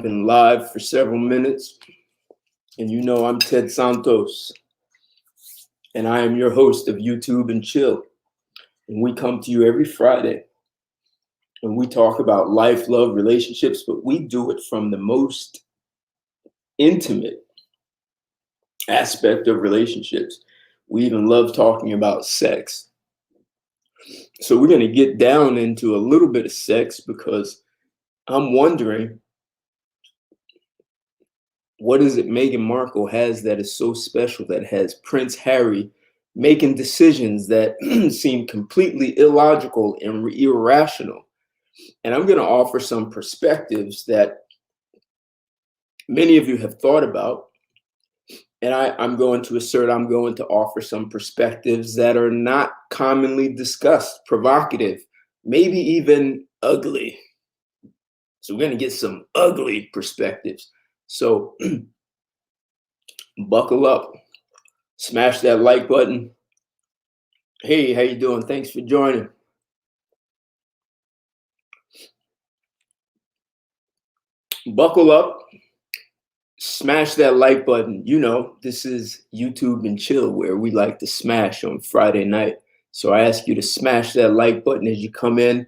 been live for several minutes, and you know I'm Ted Santos, and I am your host of YouTube and Chill. And we come to you every Friday, and we talk about life, love, relationships, but we do it from the most intimate aspect of relationships. We even love talking about sex. So we're going to get down into a little bit of sex because I'm wondering, what is it Meghan Markle has that is so special, that has Prince Harry making decisions that seem completely illogical and irrational? And I'm going to offer some perspectives that many of you have thought about. And I'm going to assert, I'm going to offer some perspectives that are not commonly discussed, provocative, maybe even ugly. So we're going to get some ugly perspectives. So buckle up, smash that like button. Hey, how you doing? Thanks for joining. Buckle up, smash that like button. You know, this is YouTube and Chill, where we like to smash on Friday night. So I ask you to smash that like button as you come in,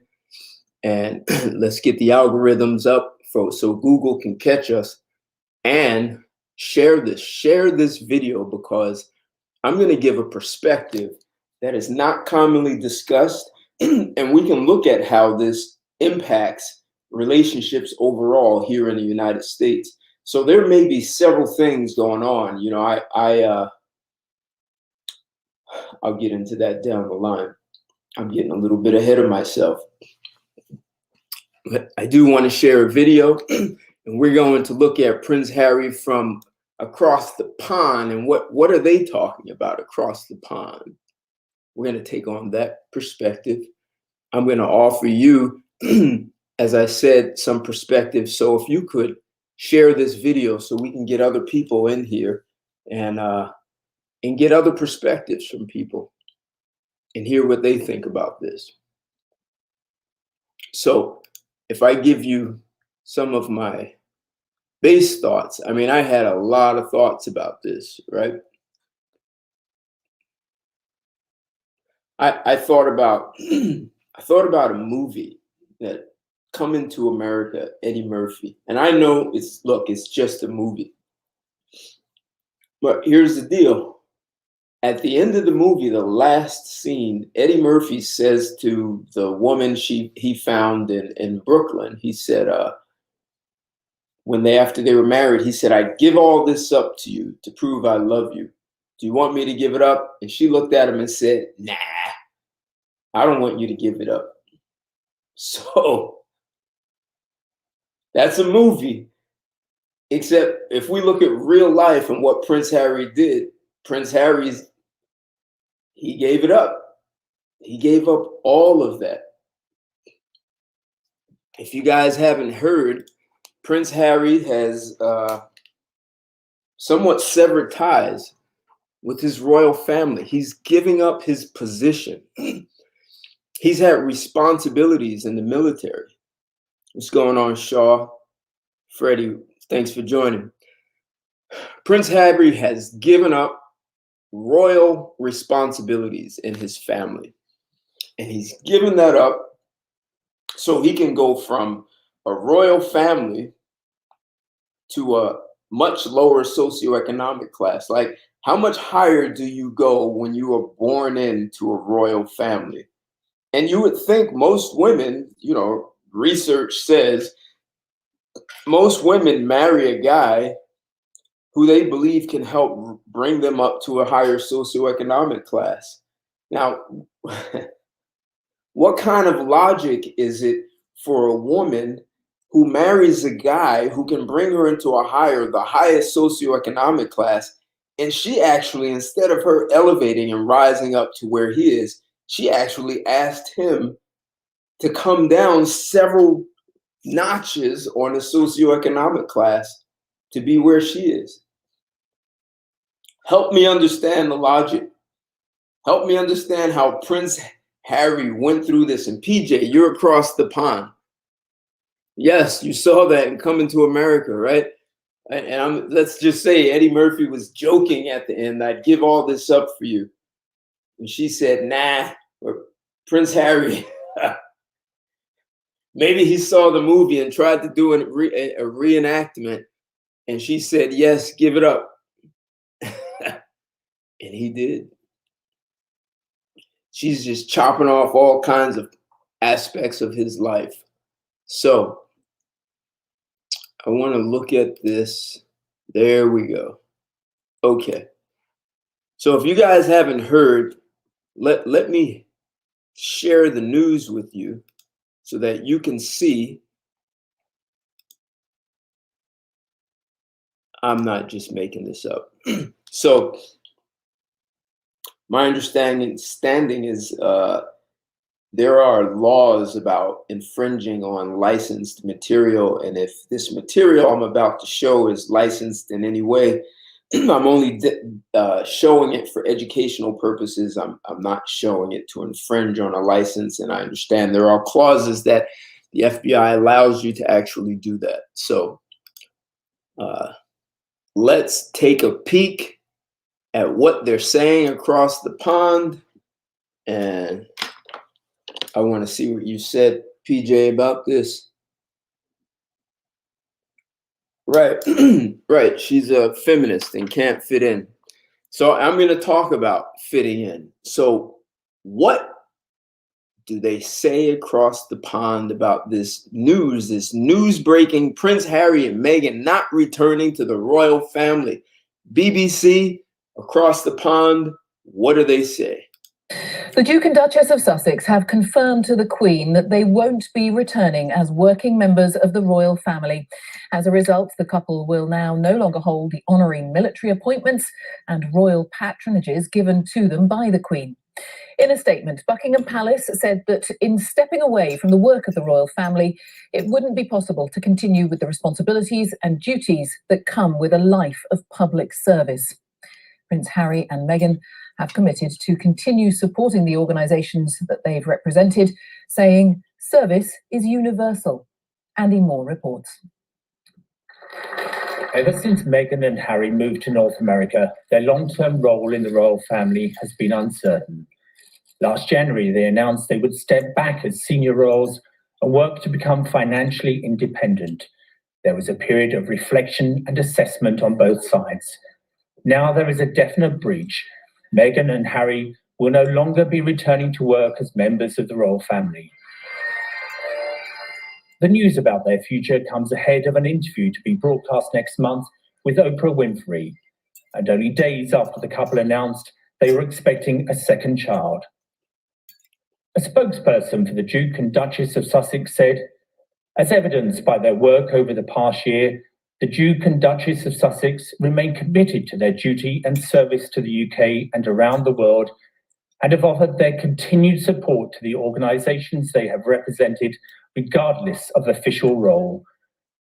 and let's get the algorithms up so Google can catch us. And share this video, because I'm going to give a perspective that is not commonly discussed, and we can look at how this impacts relationships overall here in the United States. So there may be several things going on. You know, I'll get into that down the line. I'm getting a little bit ahead of myself. But I do want to share a video, and we're going to look at Prince Harry from across the pond, and what are they talking about across the pond? We're going to take on that perspective. I'm going to offer you, as I said, some perspective. So if you could share this video so we can get other people in here and get other perspectives from people and hear what they think about this. So if I give you some of my base thoughts, I mean, I had a lot of thoughts about this, right? I thought about a movie that Coming to America, Eddie Murphy. And I know it's just a movie. But here's the deal. At the end of the movie, the last scene, Eddie Murphy says to the woman he found in Brooklyn, he said, after they were married, he said, "I give all this up to you to prove I love you. Do you want me to give it up?" And she looked at him and said, "Nah, I don't want you to give it up." So that's a movie. Except if we look at real life and what Prince Harry did, he gave it up. He gave up all of that. If you guys haven't heard, Prince Harry has somewhat severed ties with his royal family. He's giving up his position. He's had responsibilities in the military. What's going on, Shaw? Freddie, thanks for joining. Prince Harry has given up royal responsibilities in his family. And he's given that up so he can go from a royal family to a much lower socioeconomic class. Like, how much higher do you go when you are born into a royal family? And you would think most women, you know, research says most women marry a guy who they believe can help bring them up to a higher socioeconomic class. Now, what kind of logic is it for a woman who marries a guy who can bring her into the highest socioeconomic class, and she actually, instead of her elevating and rising up to where he is, she actually asked him to come down several notches on the socioeconomic class to be where she is? Help me understand the logic. Help me understand how Prince Harry went through this. And PJ, you're across the pond. Yes, you saw that in Coming to America, right? And let's just say Eddie Murphy was joking at the end, I'd give all this up for you. And she said, nah, or Prince Harry. Maybe he saw the movie and tried to do a reenactment. And she said, yes, give it up. And he did. She's just chopping off all kinds of aspects of his life. So I want to look at this. There we go. Okay. So if you guys haven't heard, let me share the news with you so that you can see I'm not just making this up. So my understanding is there are laws about infringing on licensed material, and if this material I'm about to show is licensed in any way, I'm only showing it for educational purposes. I'm not showing it to infringe on a license, and I understand there are clauses that the FBI allows you to actually do that. So let's take a peek at what they're saying across the pond, and I want to see what you said, PJ, about this. Right, right. She's a feminist and can't fit in. So I'm going to talk about fitting in. So what do they say across the pond about this news breaking Prince Harry and Meghan not returning to the royal family? BBC, across the pond, what do they say? The Duke and Duchess of Sussex have confirmed to the Queen that they won't be returning as working members of the royal family. As a result, the couple will now no longer hold the honouring military appointments and royal patronages given to them by the Queen. In a statement, Buckingham Palace said that in stepping away from the work of the royal family, it wouldn't be possible to continue with the responsibilities and duties that come with a life of public service. Prince Harry and Meghan have committed to continue supporting the organisations that they've represented, saying service is universal. Andy Moore reports. Ever since Meghan and Harry moved to North America, their long-term role in the royal family has been uncertain. Last January, they announced they would step back as senior royals and work to become financially independent. There was a period of reflection and assessment on both sides. Now there is a definite breach. Meghan and Harry will no longer be returning to work as members of the royal family. The news about their future comes ahead of an interview to be broadcast next month with Oprah Winfrey, and only days after the couple announced they were expecting a second child. A spokesperson for the Duke and Duchess of Sussex said, as evidenced by their work over the past year, the Duke and Duchess of Sussex remain committed to their duty and service to the UK and around the world, and have offered their continued support to the organisations they have represented, regardless of official role.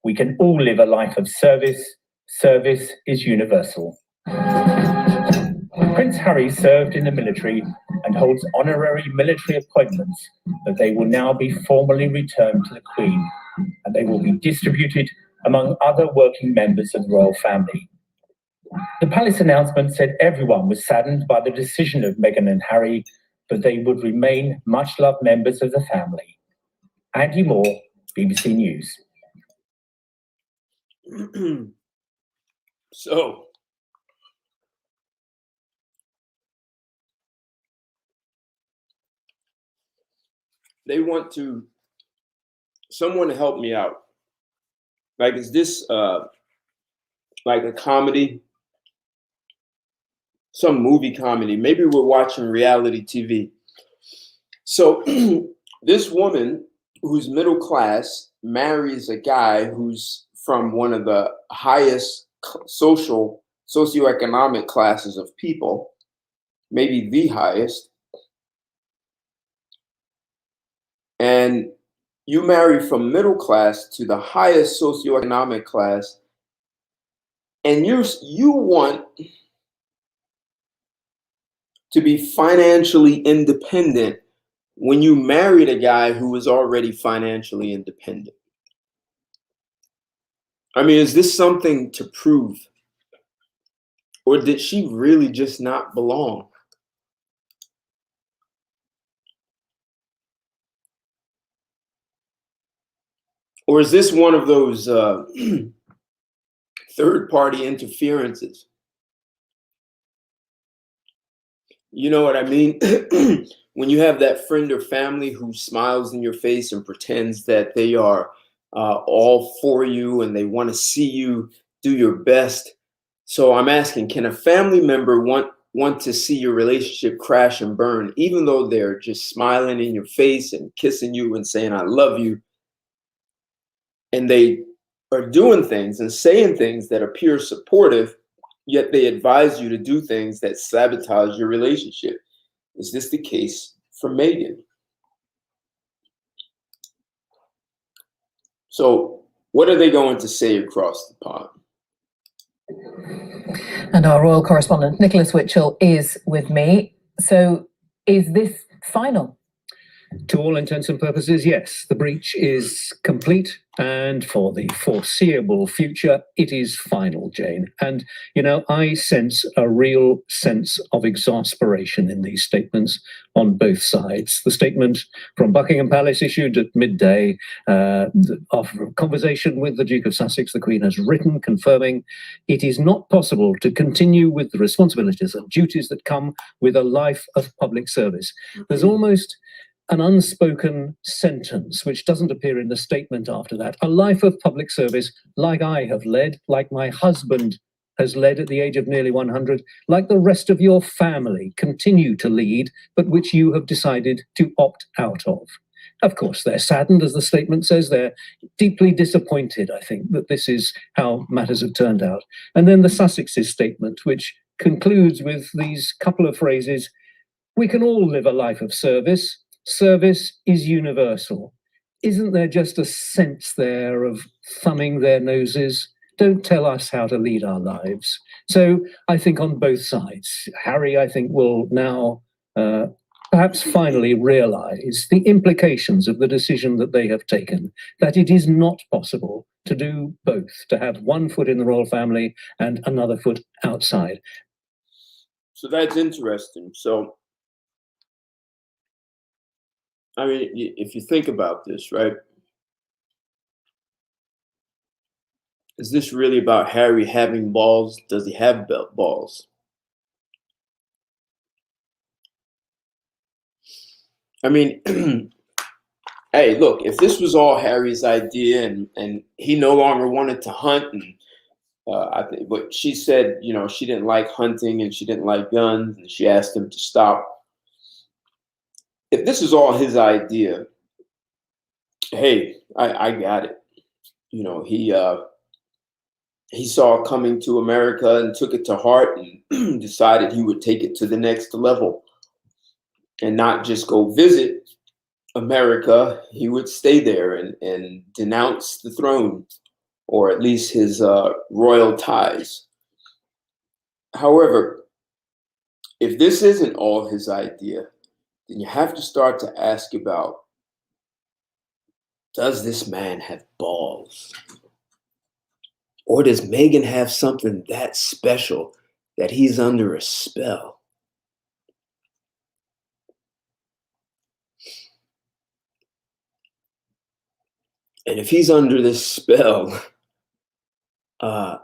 We can all live a life of service. Service is universal. Prince Harry served in the military and holds honorary military appointments, but they will now be formally returned to the Queen, and they will be distributed among other working members of the royal family. The palace announcement said everyone was saddened by the decision of Meghan and Harry, but they would remain much-loved members of the family. Andy Moore, BBC News. So, they want someone to help me out. Like, is this like a comedy? Some movie comedy? Maybe we're watching reality TV. So this woman who's middle class marries a guy who's from one of the highest socioeconomic classes of people, maybe the highest. And you marry from middle class to the highest socioeconomic class, and you want to be financially independent when you married a guy who was already financially independent. I mean, is this something to prove? Or did she really just not belong? Or is this one of those third-party interferences? You know what I mean? When you have that friend or family who smiles in your face and pretends that they are all for you and they want to see you do your best. So I'm asking, can a family member want to see your relationship crash and burn, even though they're just smiling in your face and kissing you and saying, I love you? And they are doing things and saying things that appear supportive, yet they advise you to do things that sabotage your relationship. Is this the case for Meagan? So what are they going to say across the pond? And our royal correspondent, Nicholas Witchell, is with me. So is this final? To all intents and purposes, yes, the breach is complete, and for the foreseeable future, it is final, Jane. And, you know, I sense a real sense of exasperation in these statements on both sides. The statement from Buckingham Palace issued at midday, after a conversation with the Duke of Sussex, the Queen has written confirming it is not possible to continue with the responsibilities and duties that come with a life of public service. There's almost an unspoken sentence which doesn't appear in the statement after that. A life of public service like I have led, like my husband has led at the age of nearly 100, like the rest of your family continue to lead, but which you have decided to opt out of. Of course, they're saddened, as the statement says. They're deeply disappointed, I think, that this is how matters have turned out. And then the Sussex's statement, which concludes with these couple of phrases: we can all live a life of service. Service is universal. Isn't there just a sense there of thumbing their noses? Don't tell us how to lead our lives. So I think on both sides, Harry, I think, will now perhaps finally realize the implications of the decision that they have taken, that it is not possible to do both, to have one foot in the royal family and another foot outside. So that's interesting. So I mean, if you think about this, right? Is this really about Harry having balls? Does he have balls? I mean, hey, look, if this was all Harry's idea and he no longer wanted to hunt, and I think, but she said, you know, she didn't like hunting and she didn't like guns, and she asked him to stop. If this is all his idea, hey, I got it. You know, he saw coming to America and took it to heart and decided he would take it to the next level and not just go visit America. He would stay there and denounce the throne, or at least his royal ties. However, if this isn't all his idea, then you have to start to ask about, does this man have balls? Or does Meagan have something that special that he's under a spell? And if he's under this spell, and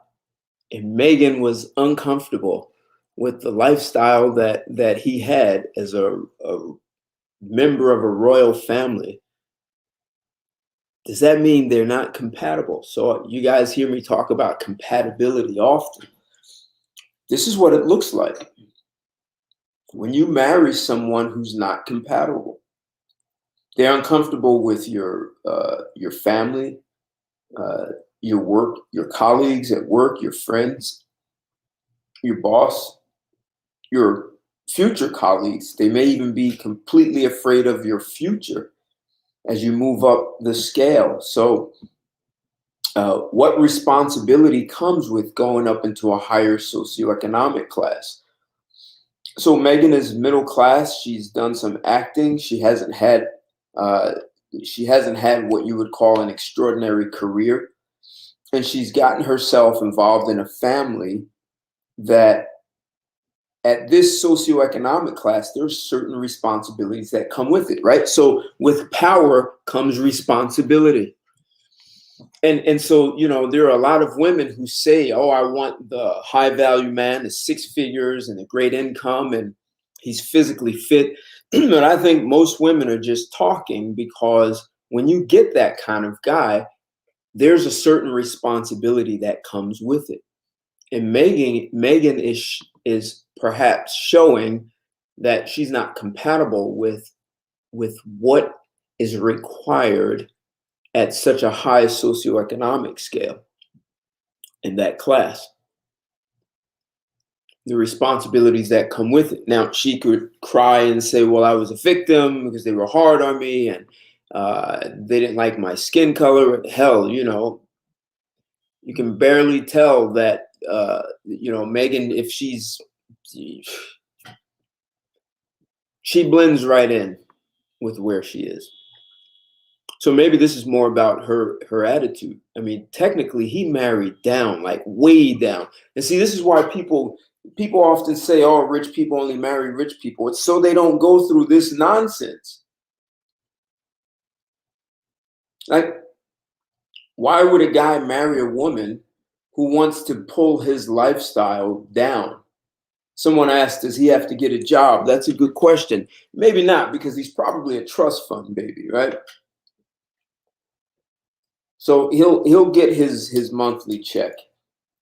Meagan was uncomfortable with the lifestyle that he had as a member of a royal family, does that mean they're not compatible? So you guys hear me talk about compatibility often. This is what it looks like when you marry someone who's not compatible. They're uncomfortable with your family, your work, your colleagues at work, your friends, your boss, your future colleagues. They may even be completely afraid of your future as you move up the scale. So what responsibility comes with going up into a higher socioeconomic class? So Meagan is middle class. She's done some acting. She hasn't had what you would call an extraordinary career. and she's gotten herself involved in a family that at this socioeconomic class, there's certain responsibilities that come with it, right? So with power comes responsibility. And so, you know, there are a lot of women who say, oh, I want the high value man, the 6 figures and a great income, and he's physically fit. But I think most women are just talking, because when you get that kind of guy, there's a certain responsibility that comes with it. And Meagan is perhaps showing that she's not compatible with what is required at such a high socioeconomic scale in that class. The responsibilities that come with it. Now, she could cry and say, well, I was a victim because they were hard on me, and they didn't like my skin color. Hell, you know, you can barely tell that, you know, Meagan, if she blends right in with where she is. So maybe this is more about her attitude. I mean, technically, he married down, like way down. And see, this is why people often say, oh, rich people only marry rich people. It's so they don't go through this nonsense. Like, why would a guy marry a woman who wants to pull his lifestyle down? Someone asked, does he have to get a job? That's a good question. Maybe not, because he's probably a trust fund baby, right? So he'll get his monthly check,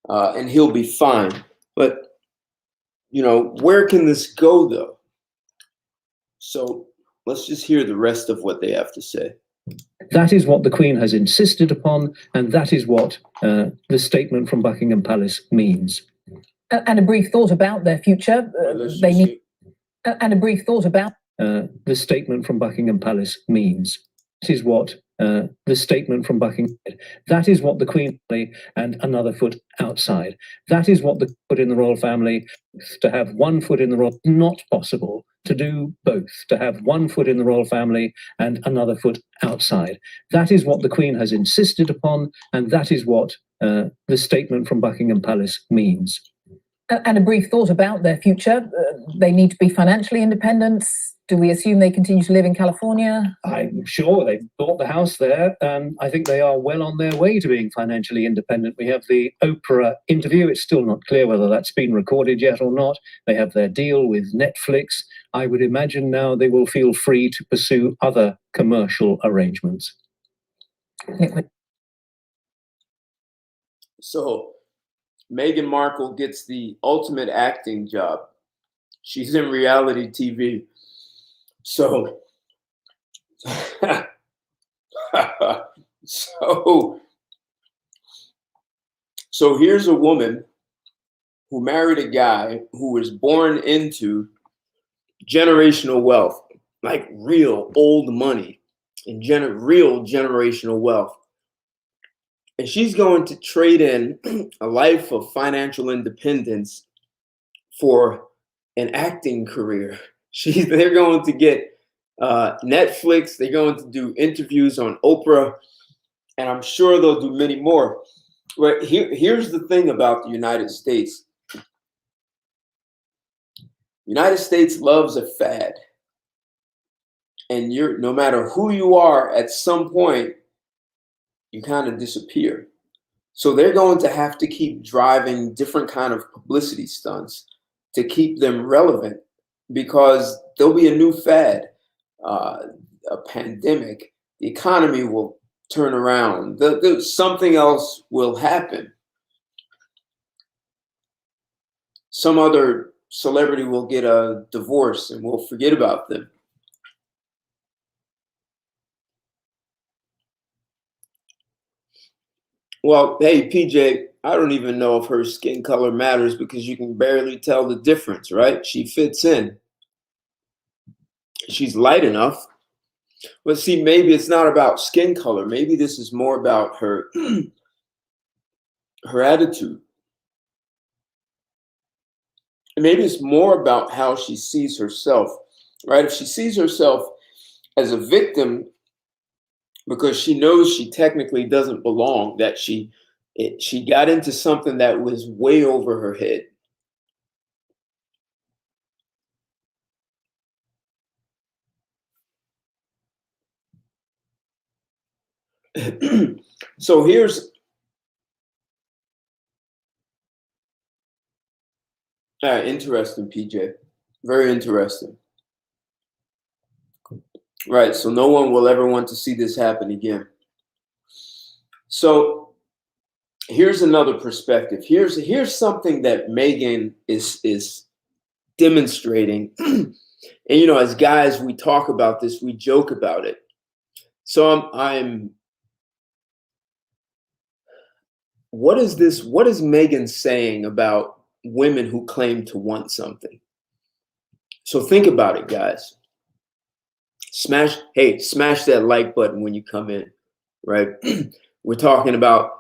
and he'll be fine. But, you know, where can this go, though? So let's just hear the rest of what they have to say. That is what the Queen has insisted upon, and that is what the statement from Buckingham Palace means. And a brief thought about their future. They need. And a brief thought about the statement from Buckingham Palace means. That is what the statement from Buckingham. That is what the Queen and another foot outside. That is what the foot in the royal family. To have one foot in the royal, not possible to do both. To have one foot in the royal family and another foot outside. That is what the Queen has insisted upon, and that is what the statement from Buckingham Palace means. And a brief thought about their future. They need to be financially independent. Do we assume they continue to live in California? I'm sure they've bought the house there. I think they are well on their way to being financially independent. We have the Oprah interview. It's still not clear whether that's been recorded yet or not. They have their deal with Netflix. I would imagine now they will feel free to pursue other commercial arrangements. So Meghan Markle gets the ultimate acting job. She's in reality TV. So, so here's a woman who married a guy who was born into generational wealth, like real old money and real generational wealth. And she's going to trade in a life of financial independence for an acting career. They're going to get Netflix. They're going to do interviews on Oprah, and I'm sure they'll do many more. But here's the thing about the United States. United States loves a fad, and no matter who you are, at some point you kind of disappear. So they're going to have to keep driving different kind of publicity stunts to keep them relevant, because there'll be a new fad, a pandemic, the economy will turn around, something else will happen. Some other celebrity will get a divorce and we'll forget about them. Well, hey, PJ, I don't even know if her skin color matters, because you can barely tell the difference, right? She fits in. She's light enough. But see, maybe it's not about skin color. Maybe this is more about her her attitude. And maybe it's more about how she sees herself, right? If she sees herself as a victim because she knows she technically doesn't belong, that she She got into something that was way over her head. So here's interesting, PJ. Very interesting. Right. So no one will ever want to see this happen again. So here's another perspective. Here's something that Meagan is demonstrating. And as guys, we talk about this, we joke about it. So I'm what is Meagan saying about women who claim to want something? So think about it, guys. Smash that like button when you come in, right? We're talking about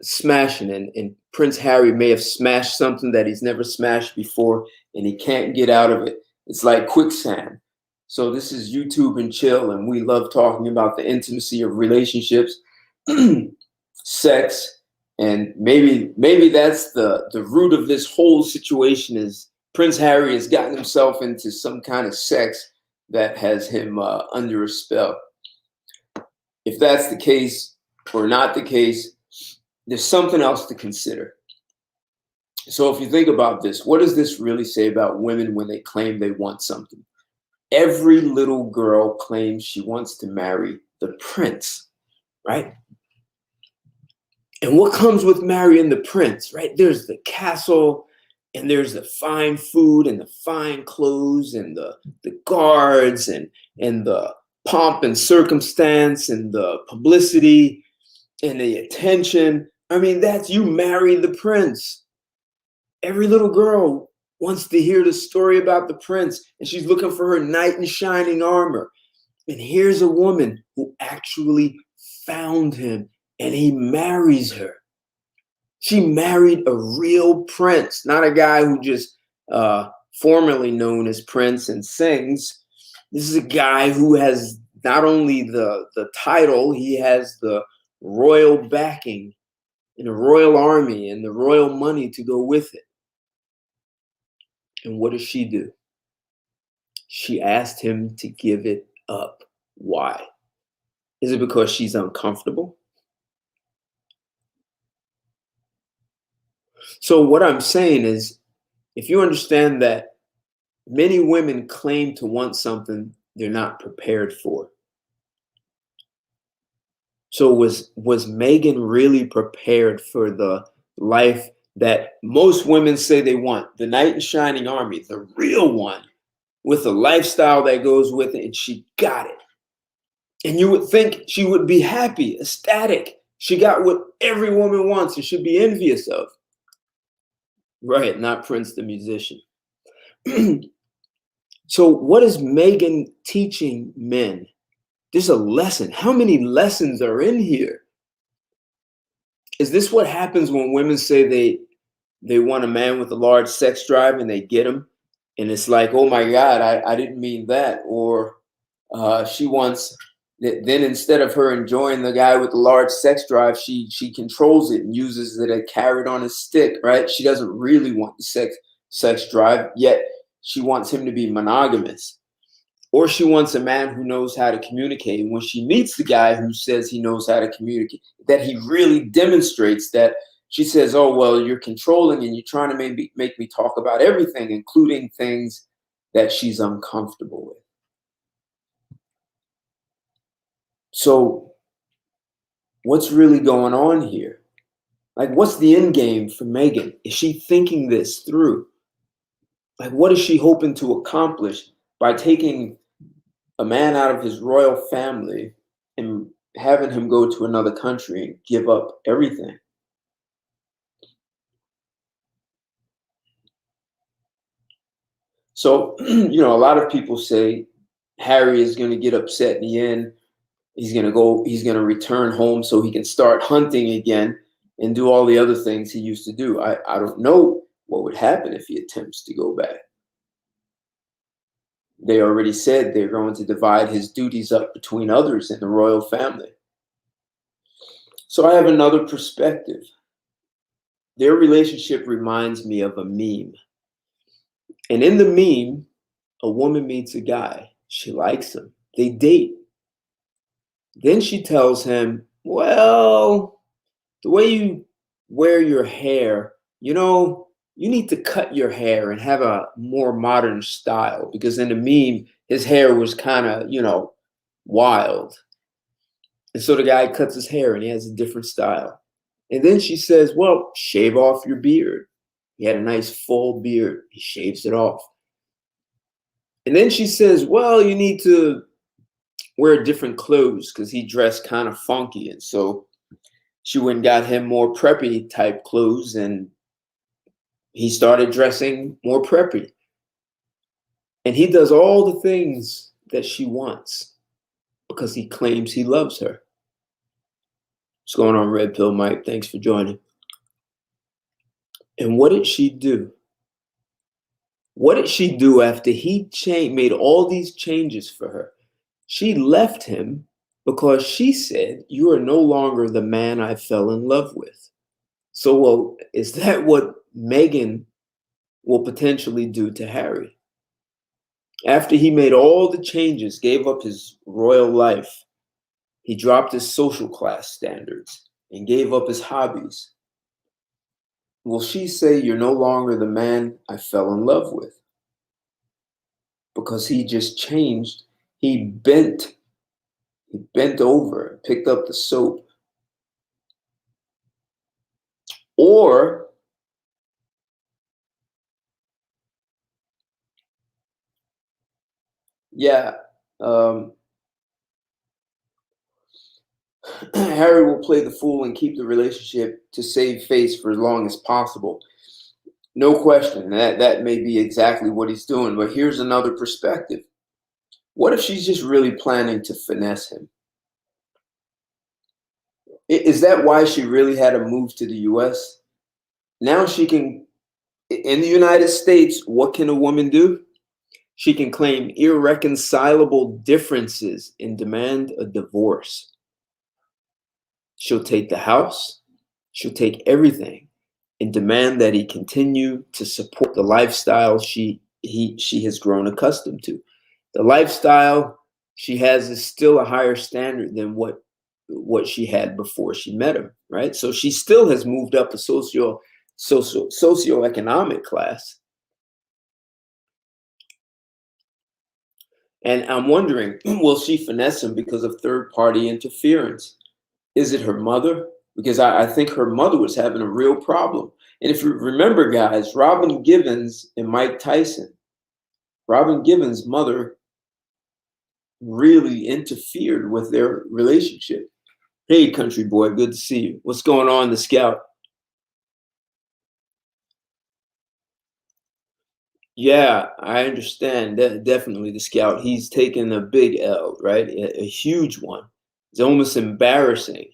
smashing, and Prince Harry may have smashed something that he's never smashed before, and he can't get out of it. It's like quicksand. So this is YouTube and chill, and we love talking about the intimacy of relationships, sex, and maybe that's the root of this whole situation is Prince Harry has gotten himself into some kind of sex that has him under a spell. If that's the case or not the case, there's something else to consider. So if you think about this, what does this really say about women when they claim they want something? Every little girl claims she wants to marry the prince, right? And what comes with marrying the prince, right? There's the castle, and there's the fine food and the fine clothes and the guards and the pomp and circumstance and the publicity and the attention. I mean, that's you marry the prince. Every little girl wants to hear the story about the prince, and she's looking for her knight in shining armor. And here's a woman who actually found him, and he marries her. She married a real prince, not a guy who just formerly known as Prince and sings. This is a guy who has not only the title, he has the royal backing and the royal army and the royal money to go with it. And what does she do? She asked him to give it up. Why? Is it because she's uncomfortable? So what I'm saying is, if you understand that many women claim to want something they're not prepared for. So was Meagan really prepared for the life that most women say they want? The knight in shining army, the real one, with a lifestyle that goes with it, and she got it. And you would think she would be happy, ecstatic. She got what every woman wants and should be envious of. Right, not Prince the musician. So what is Meagan teaching men? There's a lesson. How many lessons are in here? Is this what happens when women say they want a man with a large sex drive and they get him? And it's like, oh my God, I didn't mean that. Or she wants, then instead of her enjoying the guy with the large sex drive, she controls it and uses it as a carrot on a stick, right? She doesn't really want the sex drive, yet she wants him to be monogamous. Or she wants a man who knows how to communicate. And when she meets the guy who says he knows how to communicate, that he really demonstrates that, she says, oh, well, you're controlling and you're trying to make me talk about everything, including things that she's uncomfortable with. So what's really going on here? Like, what's the end game for Meagan? Is she thinking this through? Like, what is she hoping to accomplish by taking a man out of his royal family and having him go to another country and give up everything? So, a lot of people say Harry is going to get upset in the end. He's going to return home so he can start hunting again and do all the other things he used to do. I don't know what would happen if he attempts to go back. They already said they're going to divide his duties up between others in the royal family. So I have another perspective. Their relationship reminds me of a meme. And in the meme, a woman meets a guy. She likes him. They date. Then she tells him, well, the way you wear your hair, you need to cut your hair and have a more modern style, because in the meme, his hair was kind of, wild. And so the guy cuts his hair and he has a different style. And then she says, well, shave off your beard. He had a nice full beard. He shaves it off. And then she says, well, you need to wear different clothes because he dressed kind of funky. And so she went and got him more preppy type clothes, and he started dressing more preppy. And he does all the things that she wants because he claims he loves her. What's going on, Red Pill Mike? Thanks for joining. And what did she do? What did she do after he made all these changes for her? She left him because she said, you are no longer the man I fell in love with. So, well, is that what Meagan will potentially do to Harry? After he made all the changes, gave up his royal life, he dropped his social class standards and gave up his hobbies. Will she say, you're no longer the man I fell in love with? Because he just changed. He bent over, picked up the soap. Or Harry will play the fool and keep the relationship to save face for as long as possible. No question, that may be exactly what he's doing. But here's another perspective. What if she's just really planning to finesse him? Is that why she really had to move to the US? Now she can, in the United States, what can a woman do? She can claim irreconcilable differences and demand a divorce. She'll take the house, she'll take everything, and demand that he continue to support the lifestyle she has grown accustomed to. The lifestyle she has is still a higher standard than what she had before she met him, right? So she still has moved up a socioeconomic class. And I'm wondering, will she finesse him because of third-party interference? Is it her mother? Because I think her mother was having a real problem. And if you remember, guys, Robin Givens and Mike Tyson, Robin Givens' mother really interfered with their relationship. Hey, country boy, good to see you. What's going on, the Scout? Yeah, I understand. Definitely the Scout. He's taken a big L, right? A huge one. It's almost embarrassing.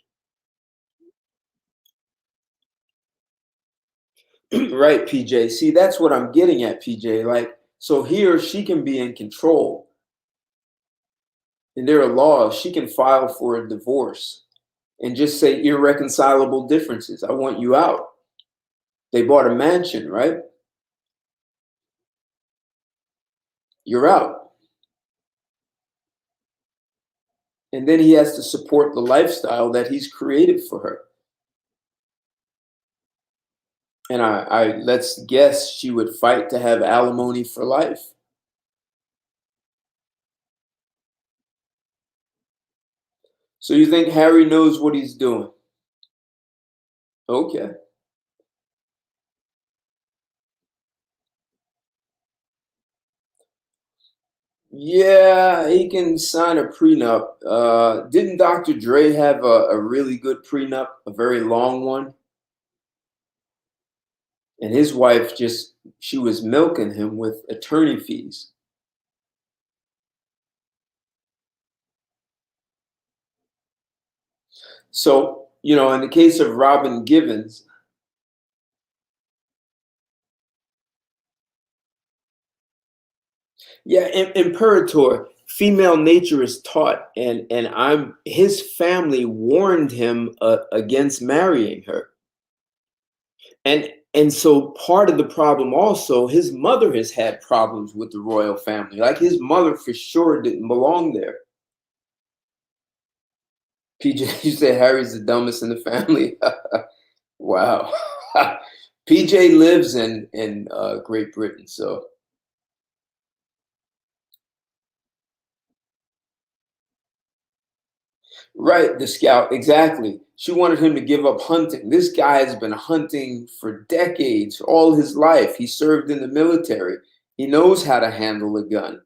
Right, PJ. See, that's what I'm getting at, PJ. Like, so here she can be in control. And there are laws. She can file for a divorce and just say irreconcilable differences. I want you out. They bought a mansion, right? You're out. And then he has to support the lifestyle that he's created for her. And I let's guess she would fight to have alimony for life. So you think Harry knows what he's doing? Okay. Yeah, he can sign a prenup. Didn't Dr. Dre have a really good prenup, a very long one? And his wife she was milking him with attorney fees. So, in the case of Robin Givens, yeah, Imperator, female nature is taught, and his family warned him against marrying her. And so part of the problem also, his mother has had problems with the royal family. Like his mother for sure didn't belong there. PJ, you say Harry's the dumbest in the family. Wow. PJ lives in Great Britain, so. Right, the scout, exactly. She wanted him to give up hunting. This guy has been hunting for decades, all his life. He served in the military. He knows how to handle a gun.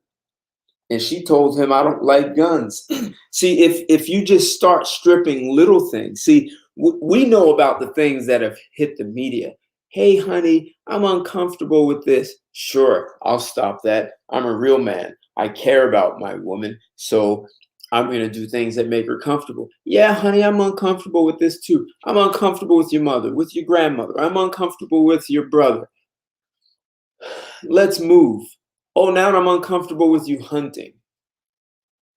And she told him, I don't like guns. See, if you just start stripping little things, see, we know about the things that have hit the media. Hey, honey, I'm uncomfortable with this. Sure, I'll stop that. I'm a real man. I care about my woman. So I'm going to do things that make her comfortable. Yeah, honey, I'm uncomfortable with this too. I'm uncomfortable with your mother, with your grandmother. I'm uncomfortable with your brother. Let's move. Oh, now I'm uncomfortable with you hunting.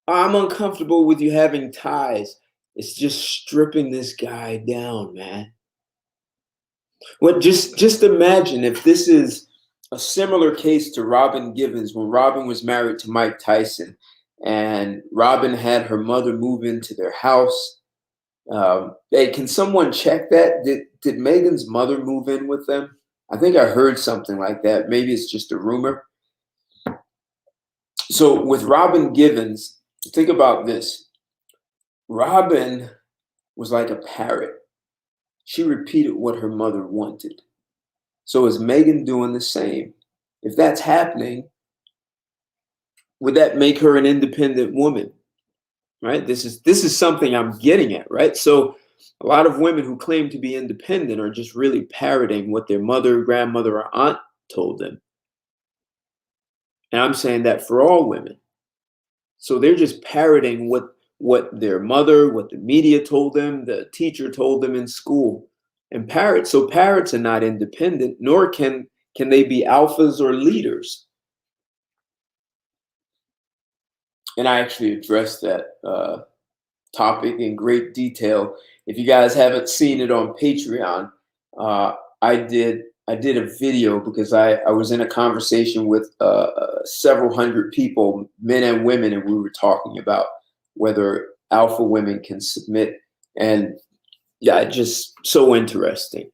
I'm uncomfortable with you having ties. It's just stripping this guy down, man. Well, just imagine if this is a similar case to Robin Givens when Robin was married to Mike Tyson and Robin had her mother move into their house. Hey, can someone check that? Did Meagan's mother move in with them? I think I heard something like that. Maybe it's just a rumor. So with Robin Givens, think about this. Robin was like a parrot. She repeated what her mother wanted. So is Meagan doing the same? If that's happening, would that make her an independent woman? Right? This is something I'm getting at, right? So a lot of women who claim to be independent are just really parroting what their mother, grandmother, or aunt told them. And I'm saying that for all women. So they're just parroting what their mother, what the media told them, the teacher told them in school. And parrots are not independent, nor can they be alphas or leaders. And I actually addressed that topic in great detail. If you guys haven't seen it on Patreon, I did a video because I was in a conversation with several hundred people, men and women, and we were talking about whether alpha women can submit. And yeah, just so interesting.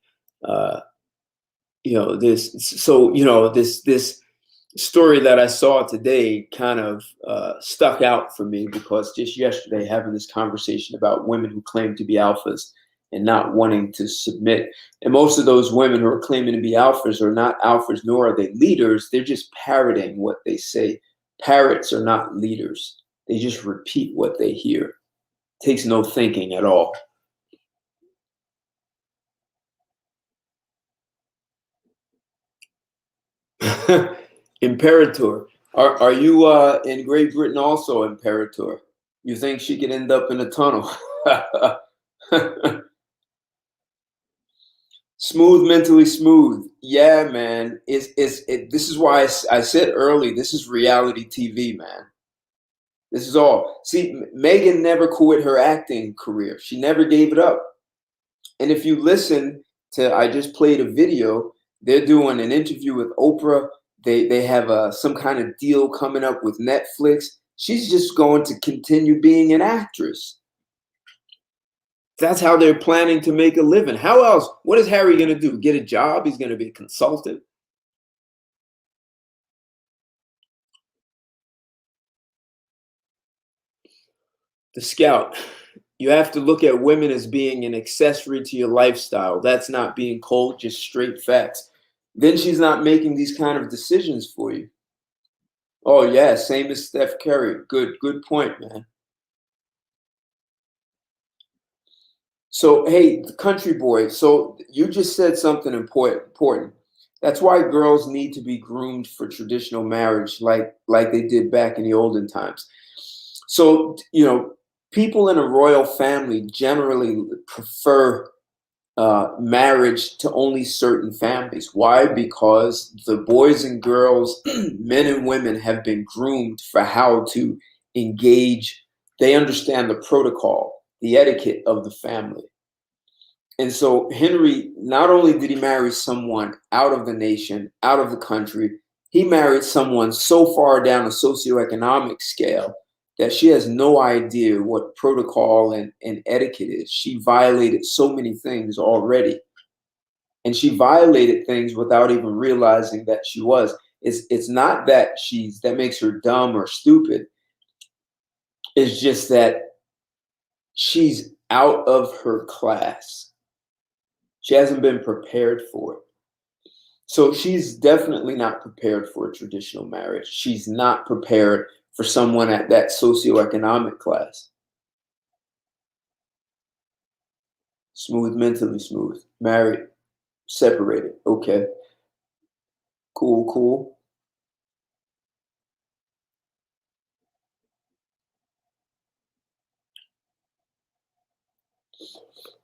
This story that I saw today kind of stuck out for me because just yesterday having this conversation about women who claim to be alphas and not wanting to submit. And most of those women who are claiming to be alphas are not alphas, nor are they leaders. They're just parroting what they say. Parrots are not leaders. They just repeat what they hear. Takes no thinking at all. Imperator. Are you in Great Britain also, Imperator? You think she could end up in a tunnel? Smooth, mentally smooth. Yeah, man. This is why I said early, this is reality TV, man. This is all. See, Meagan never quit her acting career. She never gave it up. And if you listen to, I just played a video, they're doing an interview with Oprah. They have some kind of deal coming up with Netflix. She's just going to continue being an actress. That's how they're planning to make a living. How else? What is Harry going to do? Get a job? He's going to be a consultant. The scout. You have to look at women as being an accessory to your lifestyle. That's not being cold, just straight facts. Then she's not making these kind of decisions for you. Oh yeah, same as Steph Curry. Good point, man. So hey, country boy. So you just said something important. That's why girls need to be groomed for traditional marriage, like they did back in the olden times. So people in a royal family generally prefer marriage to only certain families. Why? Because the boys and girls, men and women, have been groomed for how to engage. They understand the protocol, the etiquette of the family. And so Henry, not only did he marry someone out of the nation, out of the country, he married someone so far down a socioeconomic scale that she has no idea what protocol and etiquette is. She violated so many things already. And she violated things without even realizing that she was. It's not that that makes her dumb or stupid. It's just that she's out of her class. She hasn't been prepared for it. So she's definitely not prepared for a traditional marriage. She's not prepared for someone at that socioeconomic class. Smooth, mentally smooth, married, separated. Okay. Cool, cool.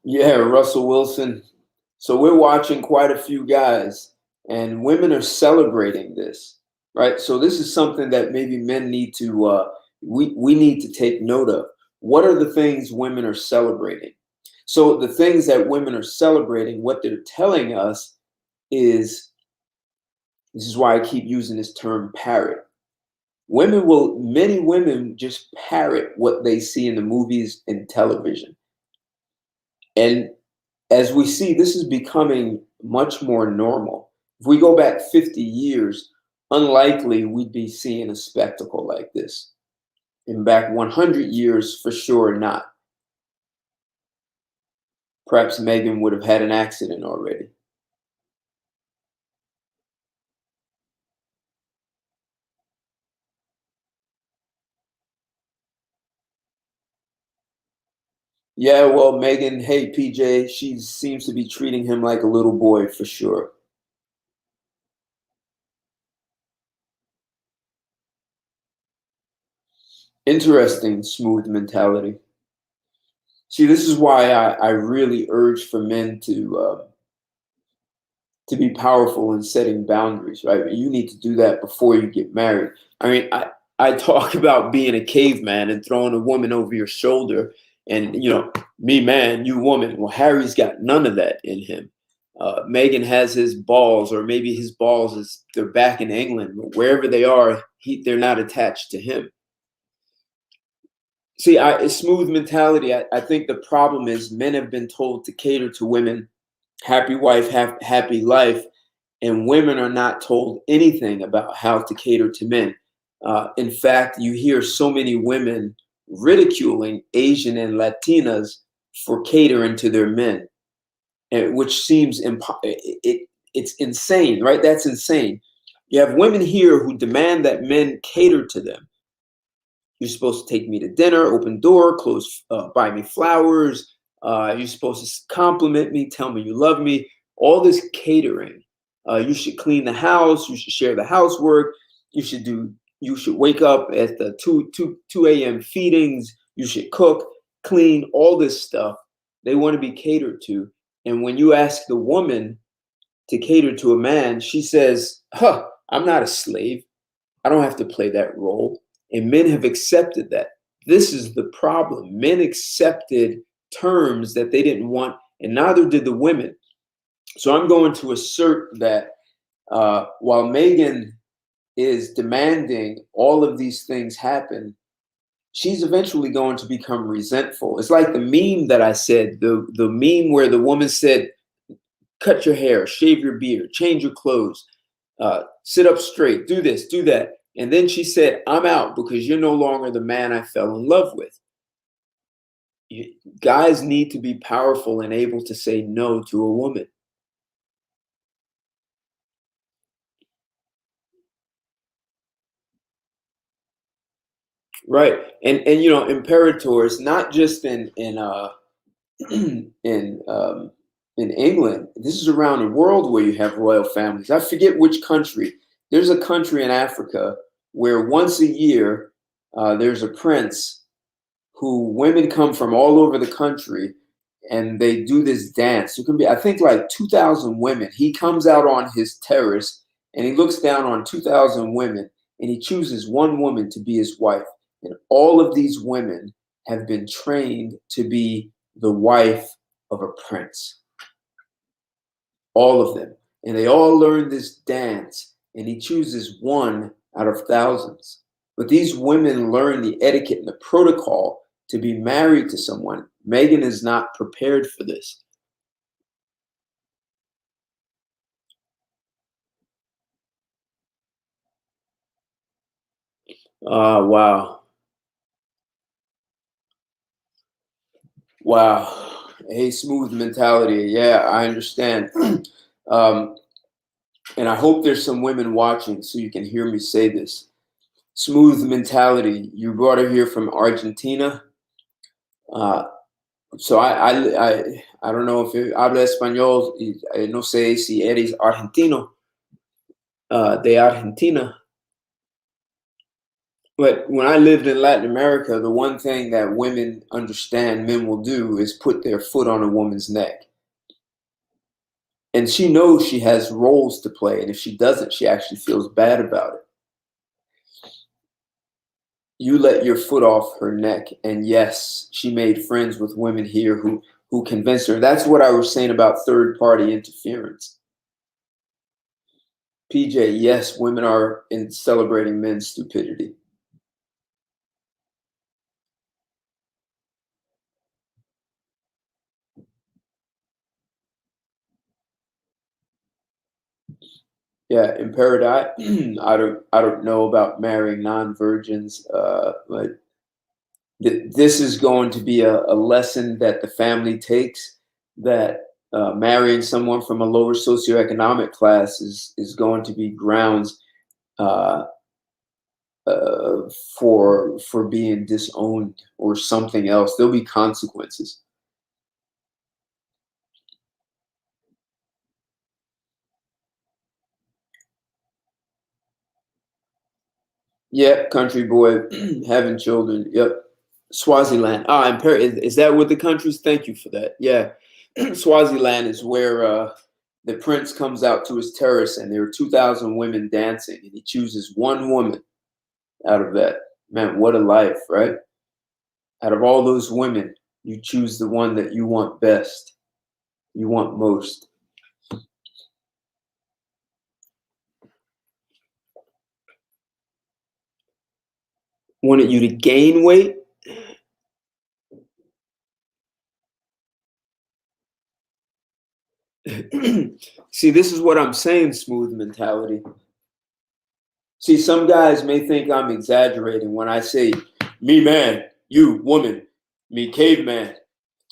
Yeah, Russell Wilson. So we're watching quite a few guys, and women are celebrating this, right? So this is something that maybe men need to we need to take note of. What are the things women are celebrating? So the things that women are celebrating, what they're telling us is, this is why I keep using this term parrot. Many women just parrot what they see in the movies and television. And as we see, this is becoming much more normal. If we go back 50 years, unlikely we'd be seeing a spectacle like this. And back 100 years, for sure not. Perhaps Meagan would have had an accident already. Yeah, well, Meagan, hey, PJ, she seems to be treating him like a little boy for sure. Interesting, smooth mentality. See, this is why I really urge for men to be powerful in setting boundaries, right? You need to do that before you get married. I mean, I talk about being a caveman and throwing a woman over your shoulder, and me man, you woman. Well, Harry's got none of that in him. Meagan has his balls, or maybe his balls they're back in England, but wherever they are, they're not attached to him. See, a smooth mentality. I think the problem is men have been told to cater to women, happy wife, happy life, and women are not told anything about how to cater to men. In fact, you hear so many women ridiculing Asian and Latinas for catering to their men, which seems it's insane, right? That's insane. You have women here who demand that men cater to them. You're supposed to take me to dinner, open door, close, buy me flowers. You're supposed to compliment me, tell me you love me. All this catering. You should clean the house. You should share the housework. You should wake up at the 2 a.m. feedings. You should cook, clean, all this stuff. They want to be catered to. And when you ask the woman to cater to a man, she says, I'm not a slave. I don't have to play that role. And men have accepted that. This is the problem. Men accepted terms that they didn't want, and neither did the women. So I'm going to assert that while Meagan is demanding all of these things happen, she's eventually going to become resentful. It's like the meme that I said, the meme where the woman said, cut your hair, shave your beard, change your clothes, sit up straight, do this, do that. And then she said, I'm out because you're no longer the man I fell in love with. Guys need to be powerful and able to say no to a woman. Right. And imperators, not just in in England, this is around the world where you have royal families. I forget which country. There's a country in Africa where once a year there's a prince who women come from all over the country and they do this dance. It can be, I think, like 2,000 women. He comes out on his terrace and he looks down on 2,000 women and he chooses one woman to be his wife. And all of these women have been trained to be the wife of a prince. All of them. And they all learn this dance, and he chooses one out of thousands. But these women learn the etiquette and the protocol to be married to someone. Meagan is not prepared for this. Wow. Wow. Hey, smooth mentality. Yeah, I understand. And I hope there's some women watching so you can hear me say this. Smooth mentality. You brought her here from Argentina. So I don't know if habla español. No sé si eres argentino, de Argentina. But when I lived in Latin America, the one thing that women understand men will do is put their foot on a woman's neck. And she knows she has roles to play. And if she doesn't, she actually feels bad about it. You let your foot off her neck. And yes, she made friends with women here who convinced her. That's what I was saying about third party interference. PJ, yes, women are in celebrating men's stupidity. Yeah, in paradise, I don't know about marrying non-virgins, but this is going to be a lesson that the family takes, that marrying someone from a lower socioeconomic class is going to be grounds uh, for being disowned or something else. There'll be consequences. Yep, country boy, having children. Yep, Swaziland. Is that what the countries? Thank you for that. Yeah, Swaziland is where the prince comes out to his terrace, and there are 2,000 women dancing, and he chooses one woman out of that. Man, what a life, right? Out of all those women, you choose the one that you want best, you want most. Wanted you to gain weight. See, this is what I'm saying, smooth mentality. See, some guys may think I'm exaggerating when I say, me man, you woman, me caveman,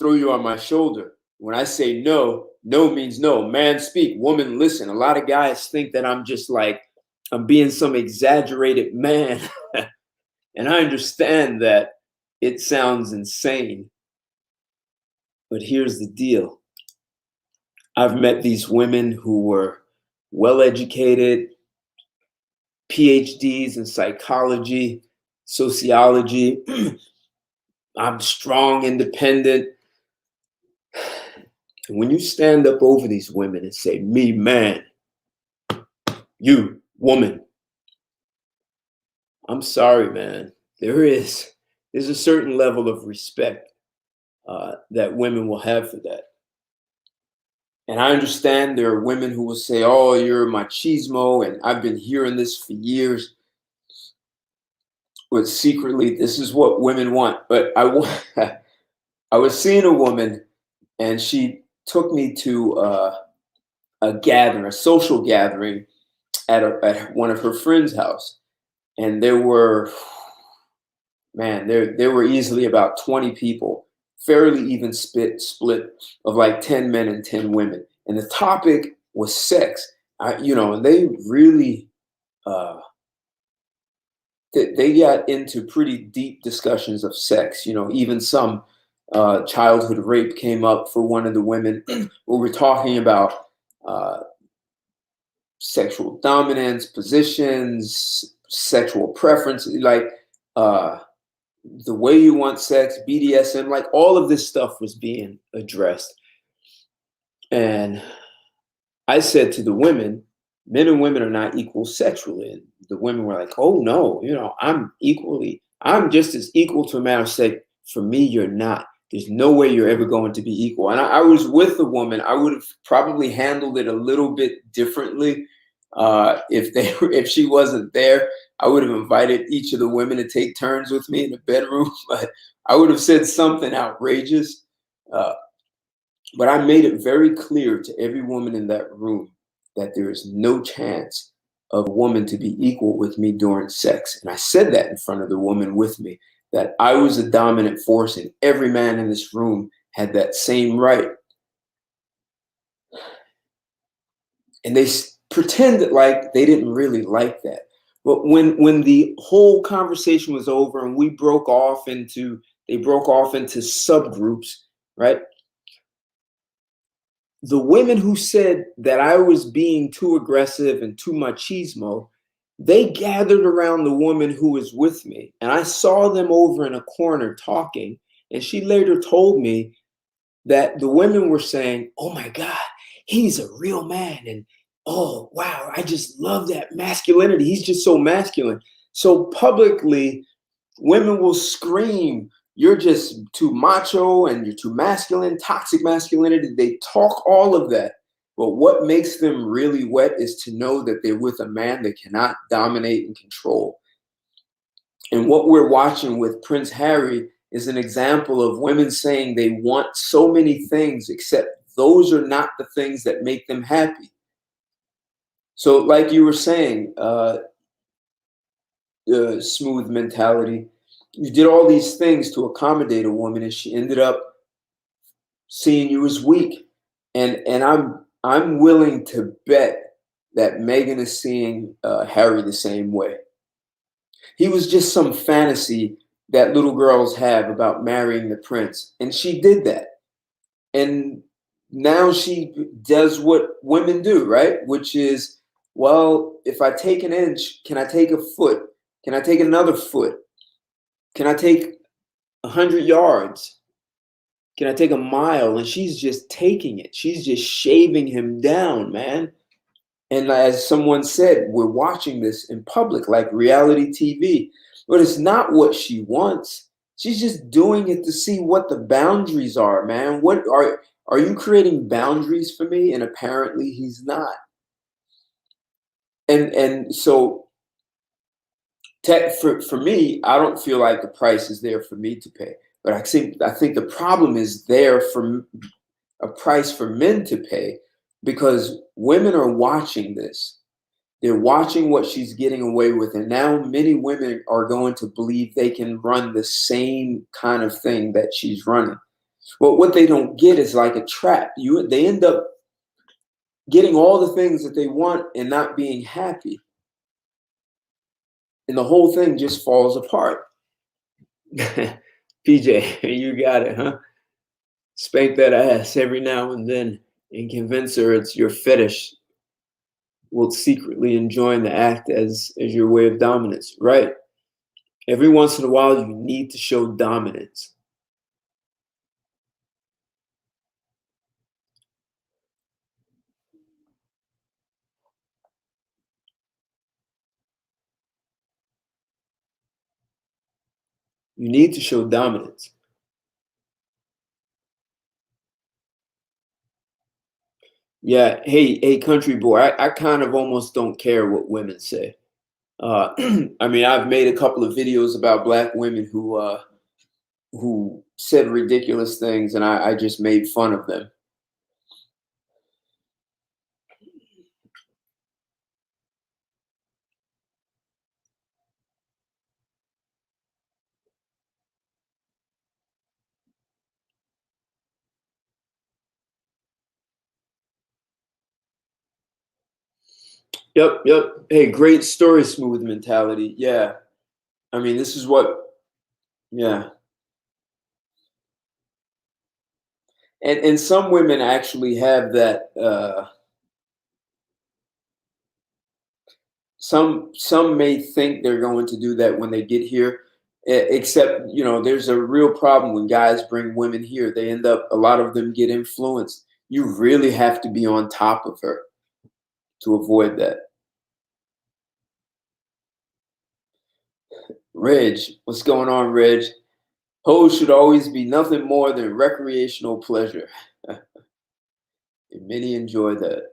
throw you on my shoulder. When I say no, no means no. Man speak, woman listen. A lot of guys think that I'm just like, I'm being some exaggerated man. And I understand that it sounds insane. But here's the deal. I've met these women who were well educated, PhDs in psychology, sociology. I'm strong, independent. And when you stand up over these women and say, me, man, you, woman, I'm sorry, man. There's a certain level of respect that women will have for that. And I understand there are women who will say, oh, you're machismo, and I've been hearing this for years. But secretly, this is what women want. But I was seeing a woman, and she took me to a gathering, a social gathering at one of her friends' house. And there were easily about 20 people, fairly even split of like 10 men and 10 women. And the topic was sex. And they really, they got into pretty deep discussions of sex. Even some childhood rape came up for one of the women. We were talking about sexual dominance, positions, sexual preference, like the way you want sex, BDSM, like all of this stuff was being addressed. And I said to the women, men and women are not equal sexually. And the women were like, oh no, I'm equally I'm just as equal to a man. I say, for me, you're not. There's no way you're ever going to be equal. And I was with a woman. I would have probably handled it a little bit differently if she wasn't there. I would have invited each of the women to take turns with me in the bedroom, but I would have said something outrageous. Uh, but I made it very clear to every woman in that room that there is no chance of a woman to be equal with me during sex. And I said that in front of the woman with me, that I was a dominant force and every man in this room had that same right. And they pretended like they didn't really like that. But when the whole conversation was over and they broke off into subgroups, right? The women who said that I was being too aggressive and too machismo, they gathered around the woman who was with me. And I saw them over in a corner talking. And she later told me that the women were saying, oh my God, he's a real man. And oh, wow, I just love that masculinity. He's just so masculine. So publicly, women will scream, you're just too macho and you're too masculine, toxic masculinity. They talk all of that. But what makes them really wet is to know that they're with a man that cannot dominate and control. And what we're watching with Prince Harry is an example of women saying they want so many things, except those are not the things that make them happy. So like you were saying, smooth mentality, you did all these things to accommodate a woman and she ended up seeing you as weak. And I'm willing to bet that Meagan is seeing Harry the same way. He was just some fantasy that little girls have about marrying the prince. And she did that. And now she does what women do, right? Which is, well, if I take an inch, can I take a foot? Can I take another foot? Can I take 100 yards? Can I take a mile? And she's just taking it. She's just shaving him down, man. And as someone said, we're watching this in public, like reality TV. But it's not what she wants. She's just doing it to see what the boundaries are, man. What are you creating boundaries for me? And apparently he's not. And so for me, I don't feel like the price is there for me to pay. But I think the problem is there for a price for men to pay, because women are watching this. They're watching what she's getting away with. And now many women are going to believe they can run the same kind of thing that she's running. But what they don't get is like a trap. They end up getting all the things that they want and not being happy. And the whole thing just falls apart. PJ, you got it, huh? Spank that ass every now and then and convince her it's your fetish, while secretly enjoying the act as your way of dominance, right? Every once in a while, you need to show dominance. You need to show dominance. Yeah, hey, country boy, I kind of almost don't care what women say. I mean, I've made a couple of videos about Black women who said ridiculous things, and I just made fun of them. Yep. Hey, great story, smooth mentality. Yeah. I mean, this is what, yeah. And some women actually have that, some may think they're going to do that when they get here, except, there's a real problem when guys bring women here. They end up, a lot of them get influenced. You really have to be on top of her to avoid that. Reg, what's going on, Reg? Hoes should always be nothing more than recreational pleasure. And many enjoy that.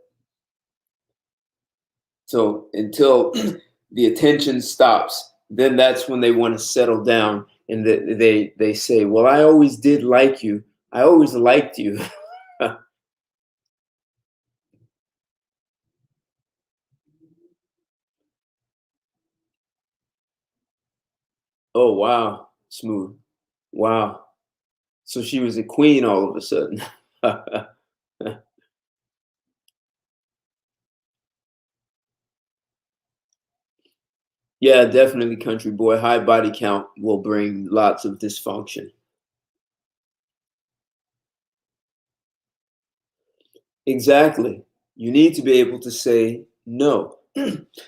So until the attention stops, then that's when they want to settle down and they say, well, I always did like you. I always liked you. Oh, wow. Smooth. Wow. So she was a queen all of a sudden. Yeah, definitely, country boy. High body count will bring lots of dysfunction. Exactly. You need to be able to say no.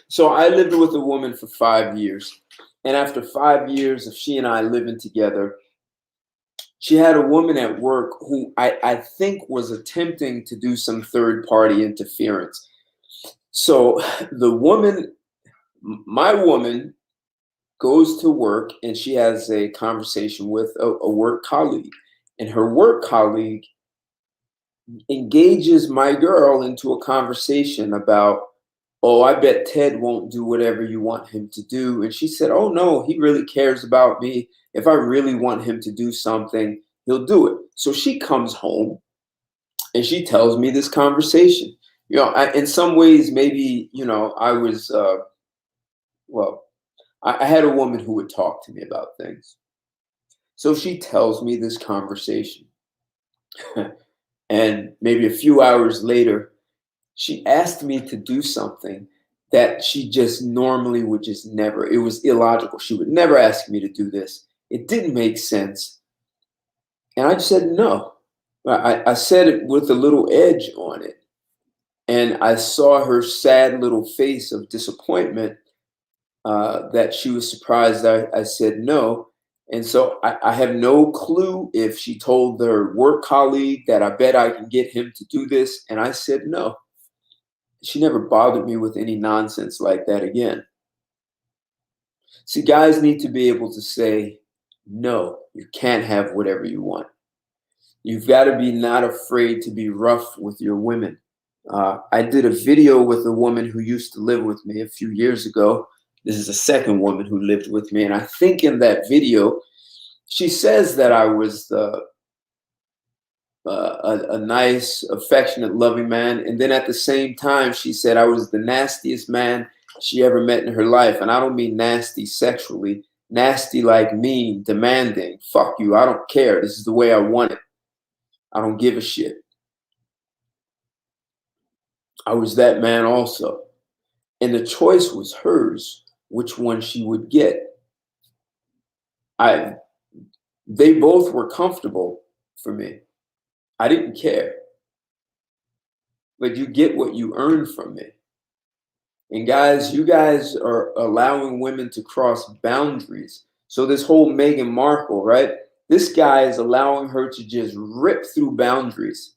So I lived with a woman for 5 years. And after 5 years of she and I living together, she had a woman at work who I think was attempting to do some third party interference. So the woman, my woman, goes to work and she has a conversation with a work colleague. And her work colleague engages my girl into a conversation about, oh, I bet Ted won't do whatever you want him to do. And she said, oh, no, he really cares about me. If I really want him to do something, he'll do it. So she comes home and she tells me this conversation. You know, in some ways, maybe, you know, I was, well, I had a woman who would talk to me about things. So she tells me this conversation. And maybe a few hours later, she asked me to do something that she just normally would just never. It was illogical. She would never ask me to do this. It didn't make sense. And I just said no. I said it with a little edge on it. And I saw her sad little face of disappointment, that she was surprised I said no. And so I have no clue if she told their work colleague that I bet I can get him to do this. And I said no. She never bothered me with any nonsense like that again. See, guys need to be able to say, no, you can't have whatever you want. You've got to be not afraid to be rough with your women. I did a video with a woman who used to live with me a few years ago. This is the second woman who lived with me. And I think in that video, she says that I was a nice, affectionate, loving man. And then at the same time, she said I was the nastiest man she ever met in her life. And I don't mean nasty sexually, nasty like mean, demanding. Fuck you. I don't care. This is the way I want it. I don't give a shit. I was that man also. And the choice was hers, which one she would get. They both were comfortable for me. I didn't care. But you get what you earn from me. And guys, you guys are allowing women to cross boundaries. So this whole Meghan Markle, right? This guy is allowing her to just rip through boundaries,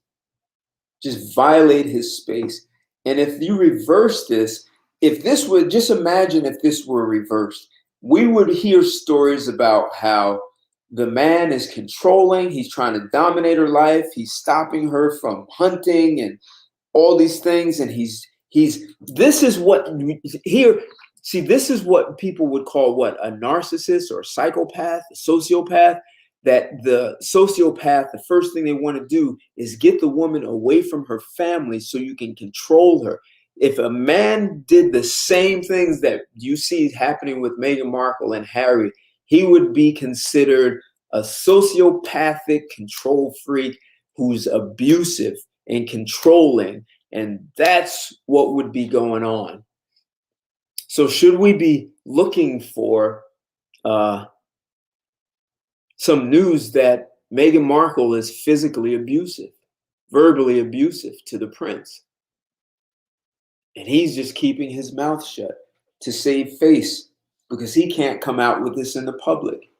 just violate his space. And if you reverse this, if this would, just imagine if this were reversed, we would hear stories about how the man is controlling, he's trying to dominate her life, he's stopping her from hunting and all these things, and he's this is what here, see, this is what people would call what, a narcissist or a psychopath, a sociopath. That the sociopath, the first thing they want to do is get the woman away from her family so you can control her. If a man did the same things that you see happening with Meghan Markle and Harry, he would be considered a sociopathic control freak who's abusive and controlling. And that's what would be going on. So should we be looking for some news that Meghan Markle is physically abusive, verbally abusive to the prince? And he's just keeping his mouth shut to save face because he can't come out with this in the public.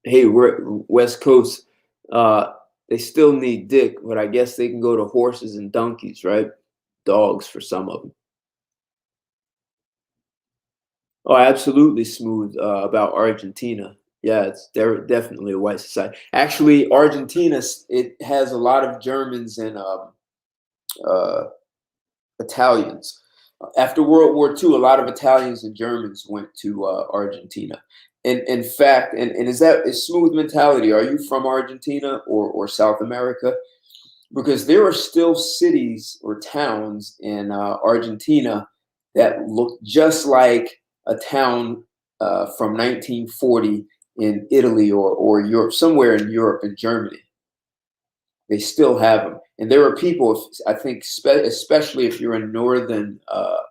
Hey, we're West Coast. They still need dick, but I guess they can go to horses and donkeys, right? Dogs for some of them. Oh, absolutely smooth about Argentina. Yeah, they're definitely a white society. Actually, Argentina, it has a lot of Germans and uh, Italians. After World War II, a lot of Italians and Germans went to Argentina. And in fact, and is smooth mentality? Are you from Argentina or South America? Because there are still cities or towns in Argentina that look just like a town from 1940 in Italy or Europe, somewhere in Europe and Germany. They still have them. And there are people, I think, especially if you're in northern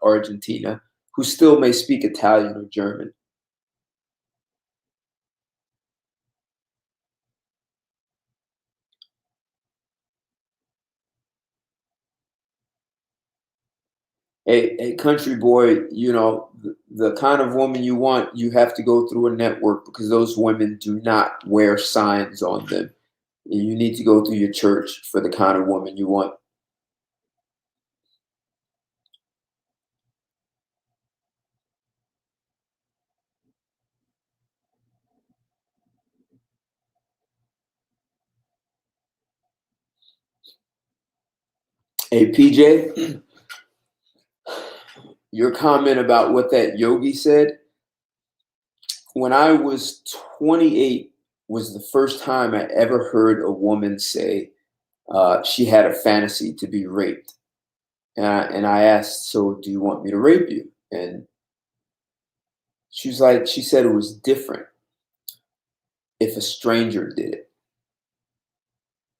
Argentina, who still may speak Italian or German. A country boy, you know, the kind of woman you want, you have to go through a network because those women do not wear signs on them. You need to go through your church for the kind of woman you want. Hey, PJ, your comment about what that yogi said, when I was 28 was the first time I ever heard a woman say she had a fantasy to be raped. And I asked, so do you want me to rape you? And she said it was different if a stranger did it.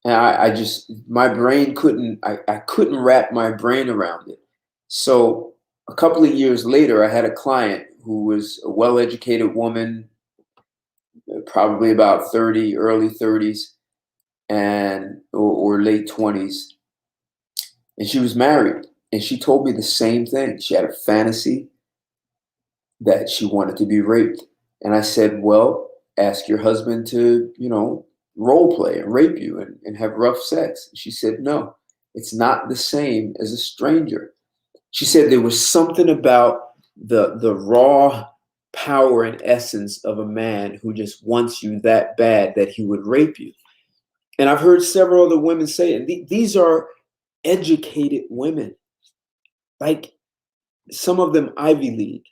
And I just, my brain I couldn't wrap my brain around it. So a couple of years later, I had a client who was a well-educated woman, probably about 30, early 30s or late 20s. And she was married. And she told me the same thing. She had a fantasy that she wanted to be raped. And I said, well, ask your husband to, you know, role play and rape you and have rough sex. She said, no, it's not the same as a stranger. She said there was something about the raw power and essence of a man who just wants you that bad that he would rape you. And I've heard several other women say it. These are educated women, like some of them Ivy League,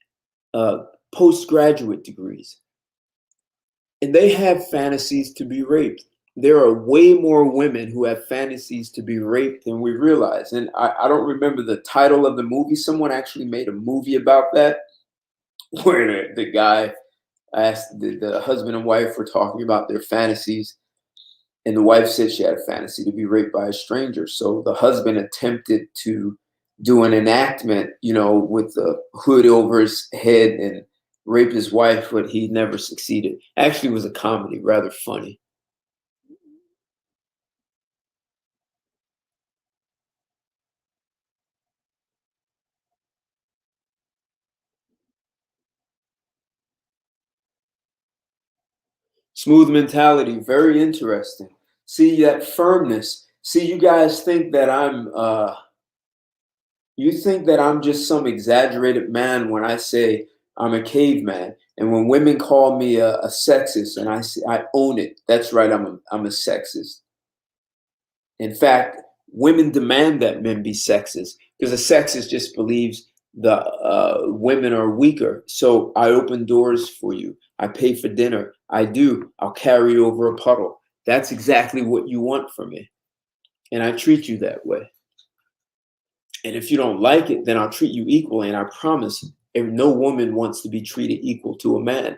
postgraduate degrees. And they have fantasies to be raped. There are way more women who have fantasies to be raped than we realize. And I don't remember the title of the movie. Someone actually made a movie about that, where the guy asked, the husband and wife were talking about their fantasies. And the wife said she had a fantasy to be raped by a stranger. So the husband attempted to do an enactment, you know, with the hood over his head and rape his wife, but he never succeeded. Actually, it was a comedy, rather funny. Smooth mentality, very interesting. See that firmness. See, you guys think that you think that I'm just some exaggerated man when I say I'm a caveman. And when women call me a sexist, and I say, I own it. That's right, I'm a sexist. In fact, women demand that men be sexist because a sexist just believes the women are weaker. So I open doors for you. I pay for dinner. I do. I'll carry you over a puddle. That's exactly what you want from me. And I treat you that way. And if you don't like it, then I'll treat you equally. And I promise, if no woman wants to be treated equal to a man.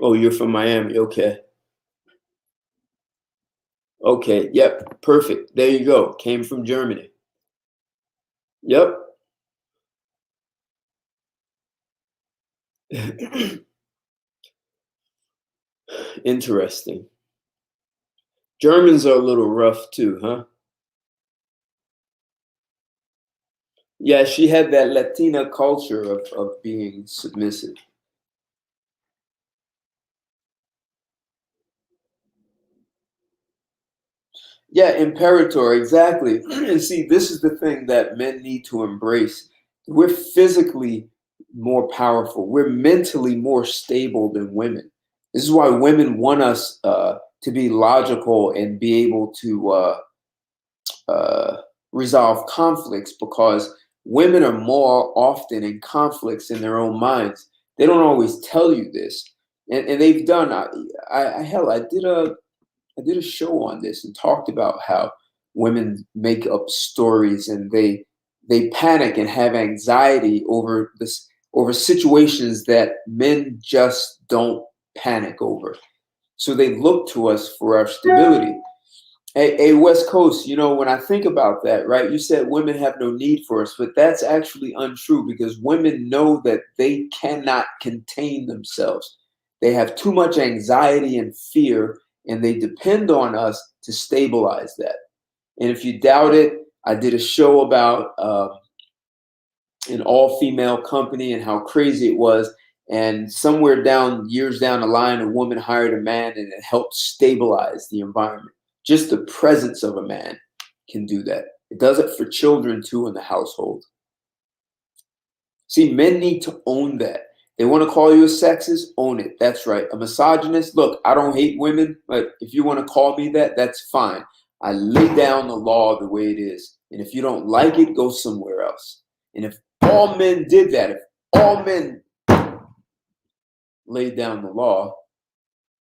Oh, you're from Miami. Okay. Okay. Yep. Perfect. There you go. Came from Germany. Yep. Interesting. Germans are a little rough too, huh? Yeah, she had that Latina culture of being submissive. Yeah, imperator, exactly. And see, this is the thing that men need to embrace. We're physically more powerful. We're mentally more stable than women. This is why women want us to be logical and be able to uh, resolve conflicts, because women are more often in conflicts in their own minds. They don't always tell you this, and they've done. I did a show on this and talked about how women make up stories, and they panic and have anxiety over situations that men just don't panic over. So they look to us for our stability. Hey, West Coast, when I think about that, right? You said women have no need for us, but that's actually untrue, because women know that they cannot contain themselves. They have too much anxiety and fear, and they depend on us to stabilize that. And if you doubt it, I did a show about an all-female company and how crazy it was. And somewhere years down the line, a woman hired a man, and it helped stabilize the environment. Just the presence of a man can do that. It does it for children too in the household. See, men need to own that. They want to call you a sexist, own it. That's right. A misogynist, look, I don't hate women, but if you want to call me that, that's fine. I lay down the law the way it is. And if you don't like it, go somewhere else. And if all men did that, if all men laid down the law,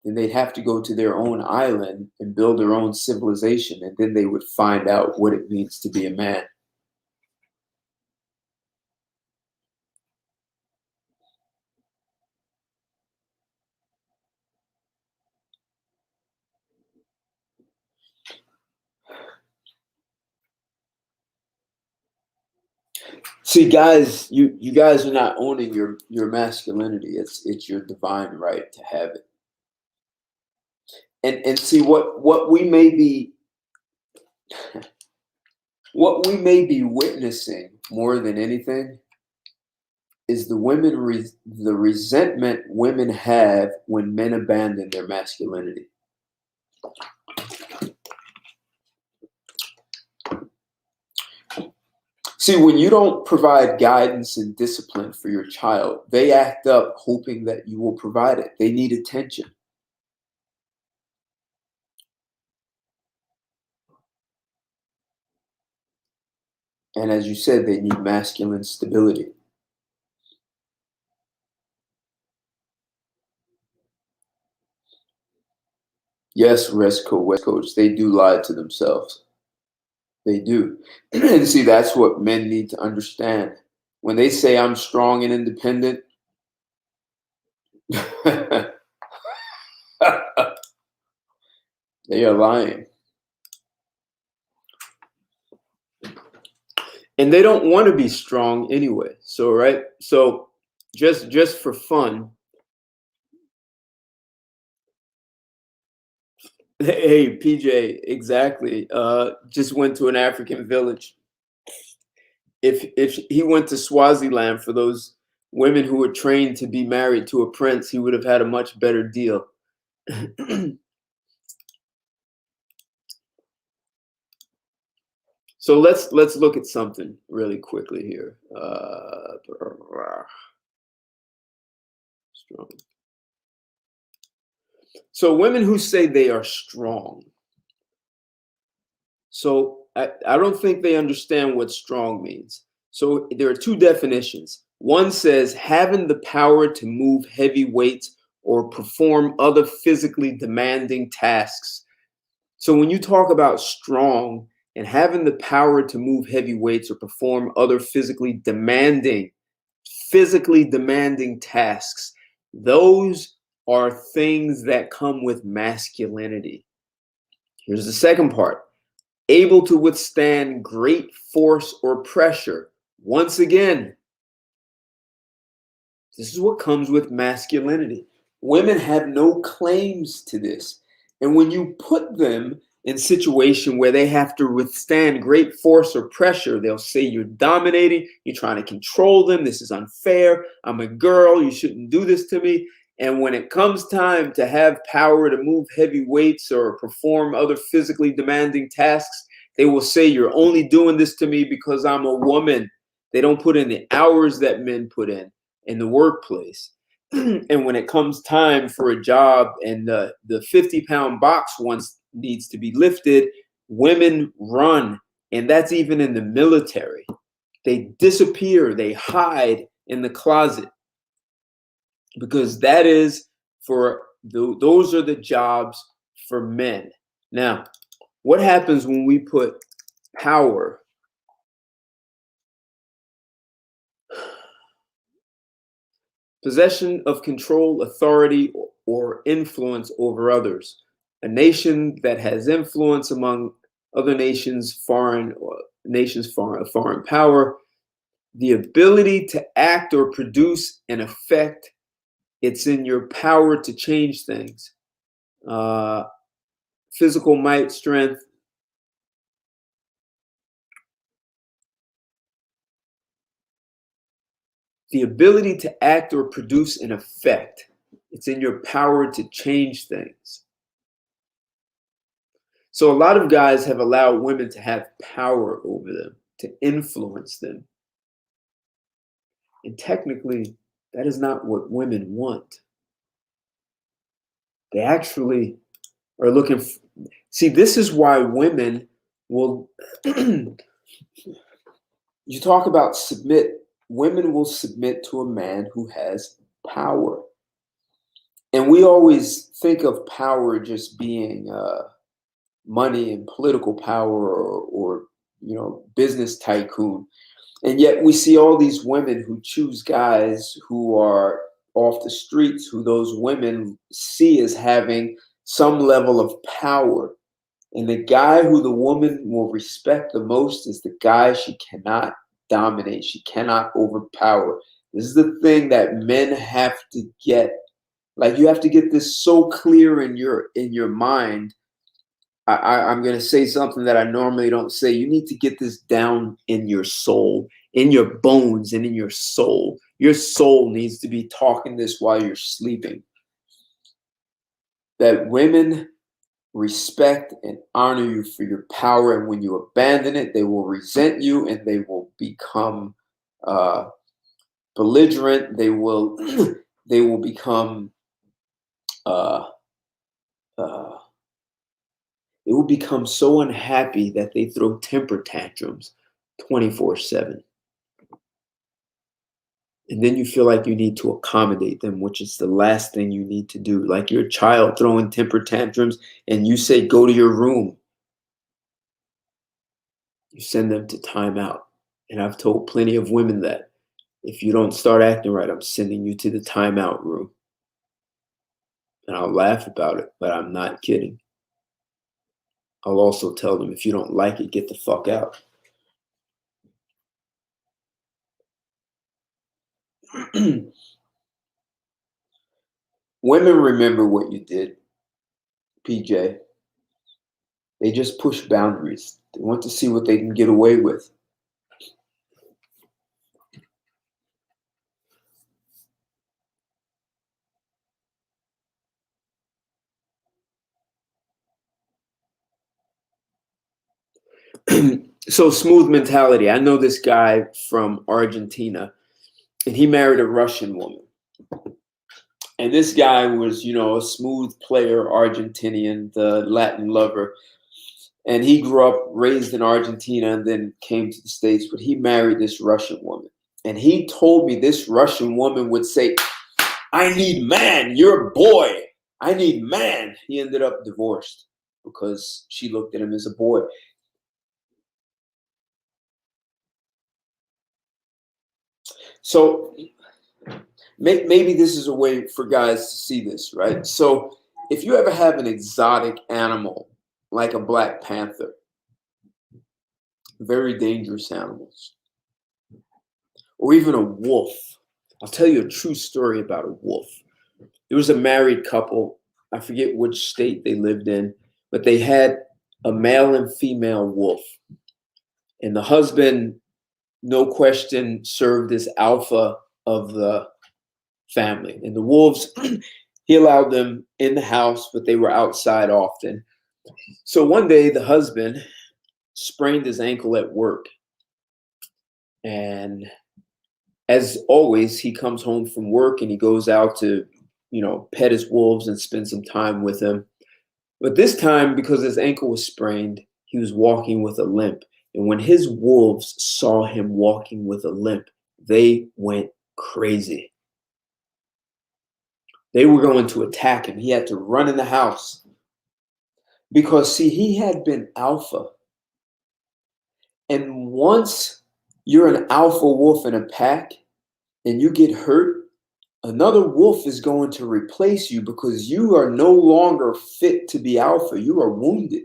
then they'd have to go to their own island and build their own civilization, and then they would find out what it means to be a man. See, guys, you guys are not owning your masculinity. It's your divine right to have it. And see what we may be what we may be witnessing more than anything is the resentment women have when men abandon their masculinity. See, when you don't provide guidance and discipline for your child, they act up hoping that you will provide it. They need attention. And as you said, they need masculine stability. Yes, West Coast, they do lie to themselves. They do. And see, that's what men need to understand. When they say I'm strong and independent, they are lying. And they don't want to be strong anyway. So, right? So just for fun, hey, PJ, exactly. Just went to an African village. If he went to Swaziland for those women who were trained to be married to a prince, he would have had a much better deal. So let's look at something really quickly here. Strong. So women who say they are strong. So I don't think they understand what strong means. So there are two definitions. One says having the power to move heavy weights or perform other physically demanding tasks. So when you talk about strong and having the power to move heavy weights or perform other physically demanding tasks, those are things that come with masculinity. Here's the second part. Able to withstand great force or pressure. Once again, this is what comes with masculinity. Women have no claims to this. And when you put them in situation where they have to withstand great force or pressure, they'll say you're dominating, you're trying to control them, this is unfair, I'm a girl, you shouldn't do this to me. And when it comes time to have power to move heavy weights or perform other physically demanding tasks, they will say you're only doing this to me because I'm a woman. They don't put in the hours that men put in the workplace. And when it comes time for a job and the 50-pound box once needs to be lifted, women run. And that's even in the military. They disappear, they hide in the closet, because that is for those are the jobs for men. Now, what happens when we put power, possession of control, authority, or influence over others? A nation that has influence among other nations, foreign power, the ability to act or produce an effect. It's in your power to change things. Physical might, strength. The ability to act or produce an effect. It's in your power to change things. So a lot of guys have allowed women to have power over them, to influence them. And technically, that is not what women want. They actually are looking for, see, this is why women will, you talk about submit, women will submit to a man who has power. And we always think of power just being money and political power or business tycoon. And yet we see all these women who choose guys who are off the streets, who those women see as having some level of power. And the guy who the woman will respect the most is the guy she cannot dominate, she cannot overpower. This is the thing that men have to get. Like, you have to get this so clear in your mind. I'm going to say something that I normally don't say. You need to get this down in your soul, in your bones, and in your soul. Your soul needs to be talking this while you're sleeping. That women respect and honor you for your power, and when you abandon it, they will resent you and they will become belligerent. They will become they will become so unhappy that they throw temper tantrums 24/7. And then you feel like you need to accommodate them, which is the last thing you need to do. Like your child throwing temper tantrums and you say, go to your room. You send them to timeout. And I've told plenty of women that if you don't start acting right, I'm sending you to the timeout room. And I'll laugh about it, but I'm not kidding. I'll also tell them, if you don't like it, get the fuck out. Women remember what you did, PJ. They just push boundaries. They want to see what they can get away with. So, smooth mentality. I know this guy from Argentina, and he married a Russian woman. And this guy was, a smooth player, Argentinian, the Latin lover. And he grew up, raised in Argentina, and then came to the States. But he married this Russian woman. And he told me this Russian woman would say, I need man, you're a boy. I need man. He ended up divorced because she looked at him as a boy. So maybe this is a way for guys to see this, right? So if you ever have an exotic animal, like a black panther, very dangerous animals, or even a wolf. I'll tell you a true story about a wolf. There was a married couple. I forget which state they lived in, but they had a male and female wolf. And the husband, no question, served as alpha of the family. And the wolves, he allowed them in the house, but they were outside often. So one day, the husband sprained his ankle at work. And as always, he comes home from work and he goes out to, pet his wolves and spend some time with them. But this time, because his ankle was sprained, he was walking with a limp. And when his wolves saw him walking with a limp, they went crazy. They were going to attack him. He had to run in the house because, see, he had been alpha. And once you're an alpha wolf in a pack and you get hurt, another wolf is going to replace you because you are no longer fit to be alpha. You are wounded.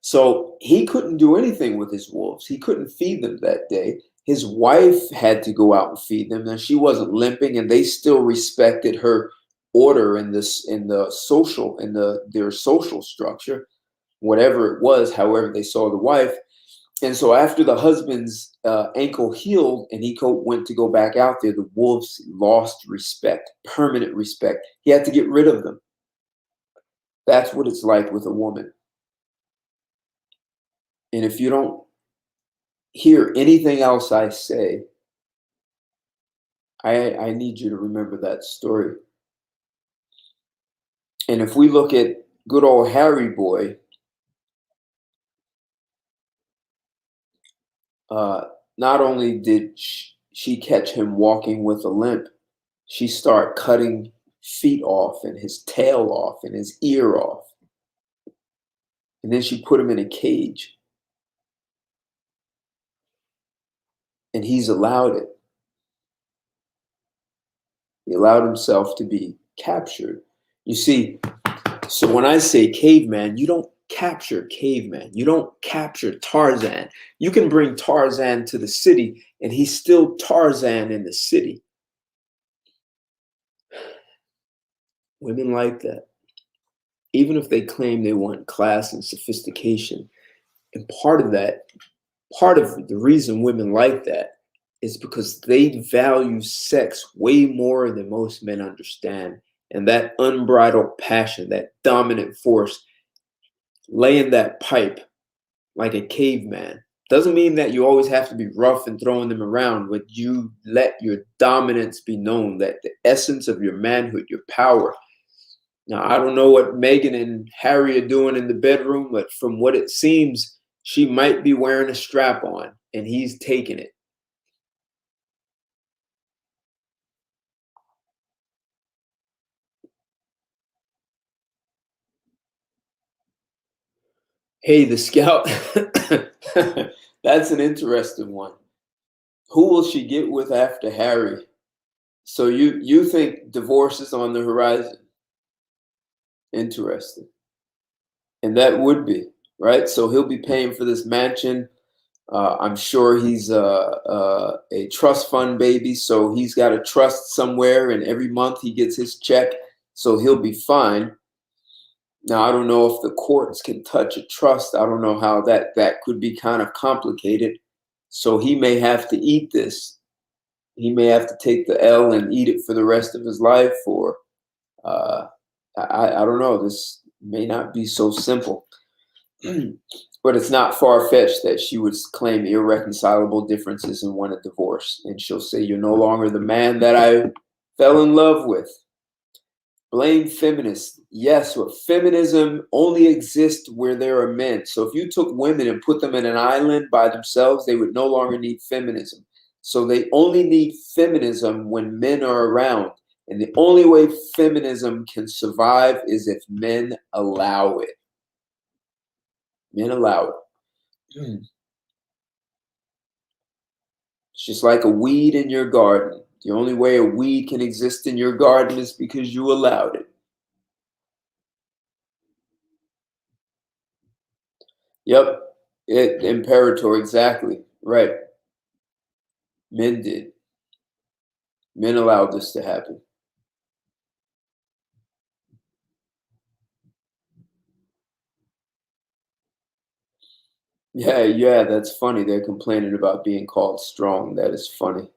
So he couldn't do anything with his wolves. He couldn't feed them that day. His wife had to go out and feed them, and she wasn't limping, and they still respected her order in their social structure, whatever it was, however they saw the wife. And so after the husband's ankle healed and he went to go back out there, the wolves lost respect, permanent respect. He had to get rid of them. That's what it's like with a woman. And if you don't hear anything else I say, I need you to remember that story. And if we look at good old Harry boy, not only did she catch him walking with a limp, she started cutting feet off and his tail off and his ear off. And then she put him in a cage. And he's allowed it. He allowed himself to be captured. You see, so when I say caveman, you don't capture caveman. You don't capture Tarzan. You can bring Tarzan to the city and he's still Tarzan in the city. Women like that. Even if they claim they want class and sophistication. And part of the reason women like that is because they value sex way more than most men understand. And that unbridled passion, that dominant force, laying that pipe like a caveman. Doesn't mean that you always have to be rough and throwing them around, but you let your dominance be known, that the essence of your manhood, your power. Now, I don't know what Meagan and Harry are doing in the bedroom, but from what it seems, she might be wearing a strap on and he's taking it. Hey, the scout. That's an interesting one. Who will she get with after Harry? So you think divorce is on the horizon? Interesting. And that would be, right? So he'll be paying for this mansion. I'm sure he's a trust fund baby, so he's got a trust somewhere, and every month he gets his check, so he'll be fine. Now, I don't know if the courts can touch a trust. I don't know how that could be kind of complicated. So he may have to eat this. He may have to take the L and eat it for the rest of his life, or I don't know. This may not be so simple. But it's not far-fetched that she would claim irreconcilable differences and want a divorce. And she'll say, you're no longer the man that I fell in love with. Blame feminists. Yes, but feminism only exists where there are men. So if you took women and put them in an island by themselves, they would no longer need feminism. So they only need feminism when men are around. And the only way feminism can survive is if men allow it. Men allow it. It's just like a weed in your garden. The only way a weed can exist in your garden is because you allowed it. Yep. Imperator, exactly. Right. Men did. Men allowed this to happen. Yeah, that's funny. They're complaining about being called strong. That is funny.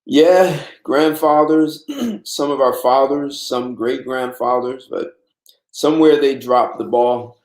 Yeah, grandfathers, some of our fathers, some great grandfathers, but somewhere they dropped the ball.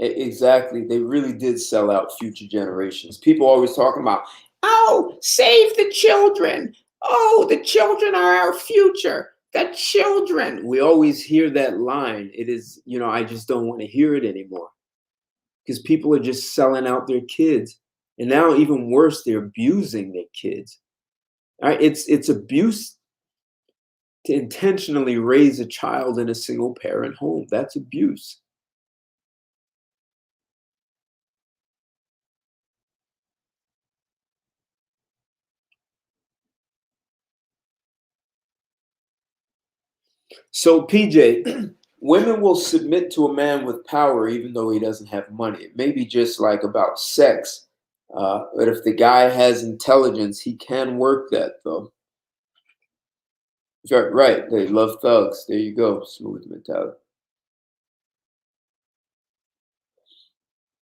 Exactly. They really did sell out future generations. People always talking about, oh, save the children. Oh, the children are our future. The children. We always hear that line. It is, I just don't want to hear it anymore because people are just selling out their kids. And now, even worse, they're abusing their kids. All right? It's abuse to intentionally raise a child in a single parent home. That's abuse. So, PJ, women will submit to a man with power even though he doesn't have money. It may be just like about sex. But if the guy has intelligence, he can work that, though. Right. They love thugs. There you go. Smooth mentality.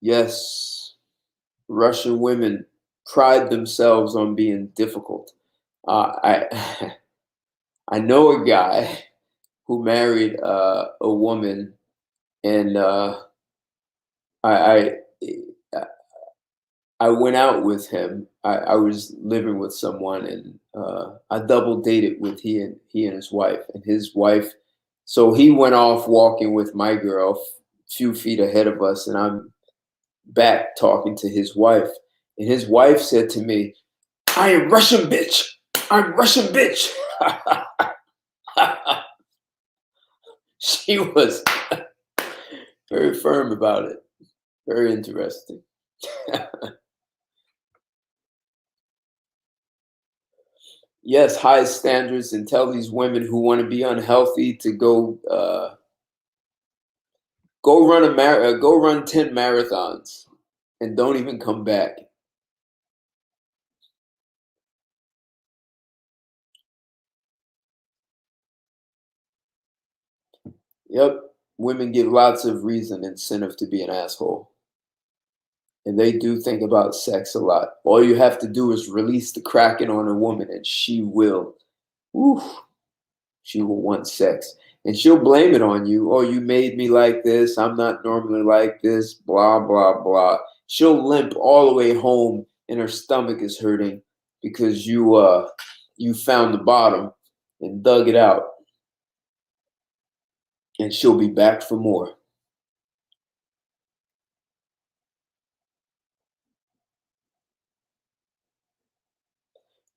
Yes. Russian women pride themselves on being difficult. I I know a guy who married a woman, and I, I I went out with him. I was living with someone, and I double dated with he and his wife, and his wife. So he went off walking with my girl, few feet ahead of us, and I'm back talking to his wife. And his wife said to me, "I am Russian bitch. I'm Russian bitch." She was very firm about it. Very interesting. Yes, high standards, and tell these women who want to be unhealthy to go run 10 marathons and don't even come back. Yep, women give lots of reason incentive to be an asshole, and they do think about sex a lot. All you have to do is release the kraken on a woman, and oof, she will want sex. And she'll blame it on you. Oh, you made me like this. I'm not normally like this. Blah, blah, blah. She'll limp all the way home and her stomach is hurting because you found the bottom and dug it out. And she'll be back for more.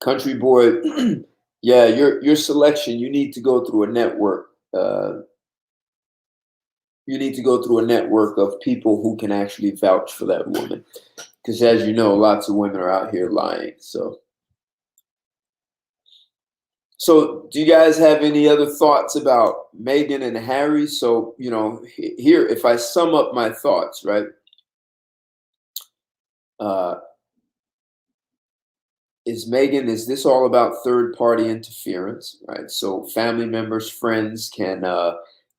Country boy, yeah, your selection, you need to go through a network. You need to go through a network of people who can actually vouch for that woman. Because as you know, lots of women are out here lying. So do you guys have any other thoughts about Megan and Harry? So, here, if I sum up my thoughts, right? Uh, is this all about third party interference, right? So family members, friends can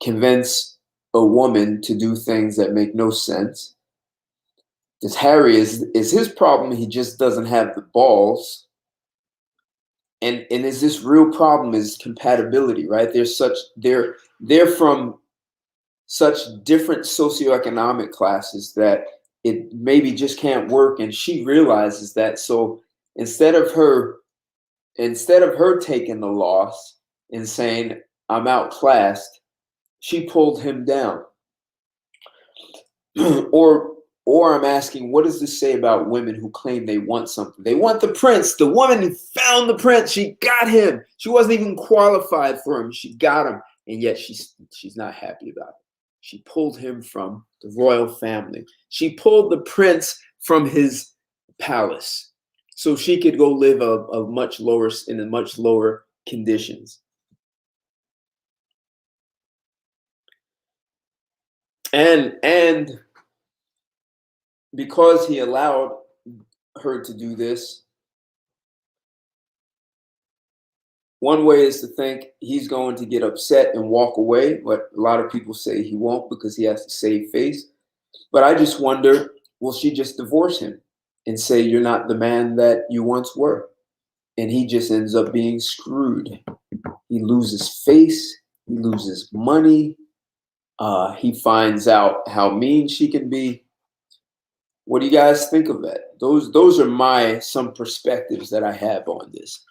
convince a woman to do things that make no sense. Does Harry is his problem? He just doesn't have the balls. And is this real problem is compatibility, right? They're from such different socioeconomic classes that it maybe just can't work, and she realizes that. So instead of her taking the loss and saying I'm outclassed, she pulled him down. or I'm asking, what does this say about women who claim they want something? They want the prince. The woman who found the prince, she got him. She wasn't even qualified for him. She got him, and yet she's not happy about it. She pulled him from the royal family. She pulled the prince from his palace so she could go live a much lower in a much lower conditions. And because he allowed her to do this. One way is to think he's going to get upset and walk away, but a lot of people say he won't because he has to save face. But I just wonder, will she just divorce him and say, you're not the man that you once were? And he just ends up being screwed. He loses face, he loses money, he finds out how mean she can be. What do you guys think of that? Those are some perspectives that I have on this.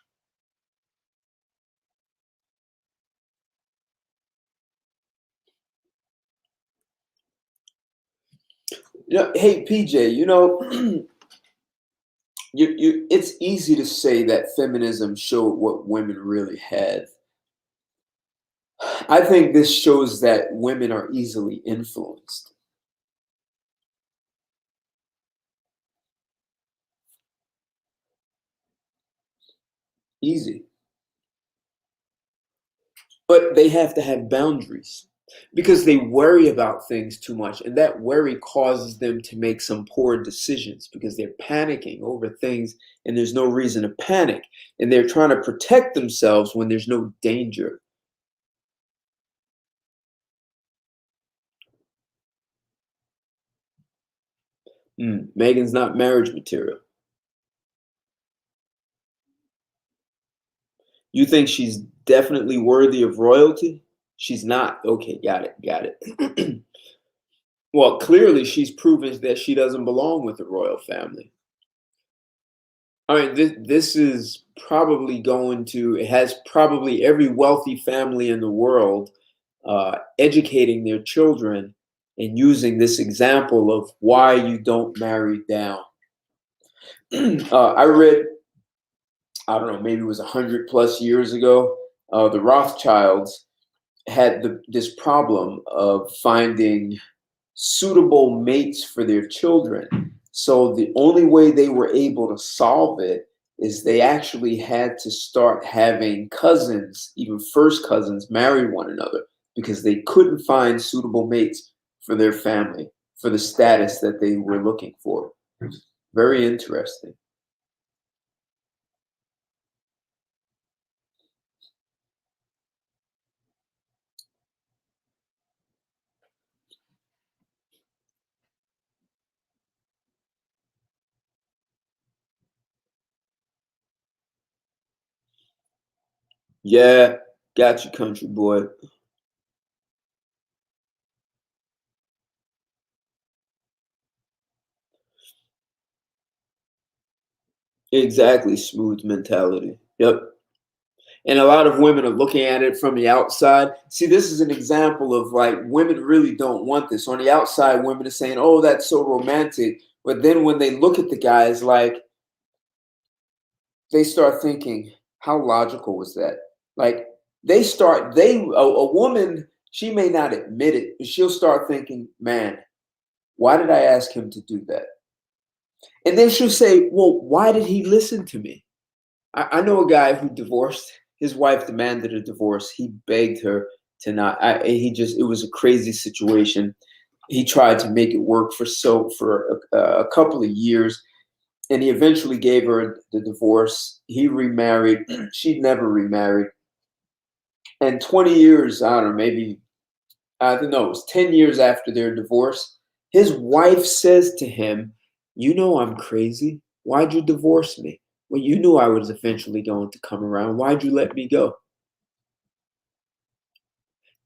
Hey PJ, it's easy to say that feminism showed what women really had. I think this shows that women are easily influenced. Easy. But they have to have boundaries because they worry about things too much. And that worry causes them to make some poor decisions because they're panicking over things and there's no reason to panic. And they're trying to protect themselves when there's no danger. Megan's not marriage material. You think she's definitely worthy of royalty? She's not. Okay, got it. Well, clearly she's proven that she doesn't belong with the royal family. I mean, this is probably it has probably every wealthy family in the world educating their children and using this example of why you don't marry down. I read, I don't know, maybe it was 100+ years ago, the Rothschilds had this problem of finding suitable mates for their children. So the only way they were able to solve it is they actually had to start having cousins, even first cousins, marry one another because they couldn't find suitable mates for their family, for the status that they were looking for. Very interesting. Yeah, got you, country boy. Exactly, smooth mentality. Yep. And a lot of women are looking at it from the outside. See, this is an example of like women really don't want this. On the outside, women are saying, "Oh, that's so romantic," but then when they look at the guys, like they start thinking, "How logical was that?" Like a woman, she may not admit it, but she'll start thinking, "Man, why did I ask him to do that?" And then she'll say, "Well, why did he listen to me?" I know a guy who divorced. His wife demanded a divorce. He begged her to not. It was a crazy situation. He tried to make it work for a couple of years, and he eventually gave her the divorce. He remarried. She never remarried. And 20 years, I don't know, maybe, I don't know, it was 10 years after their divorce, his wife says to him, "You know I'm crazy. Why'd you divorce me? Well, you knew I was eventually going to come around. Why'd you let me go?"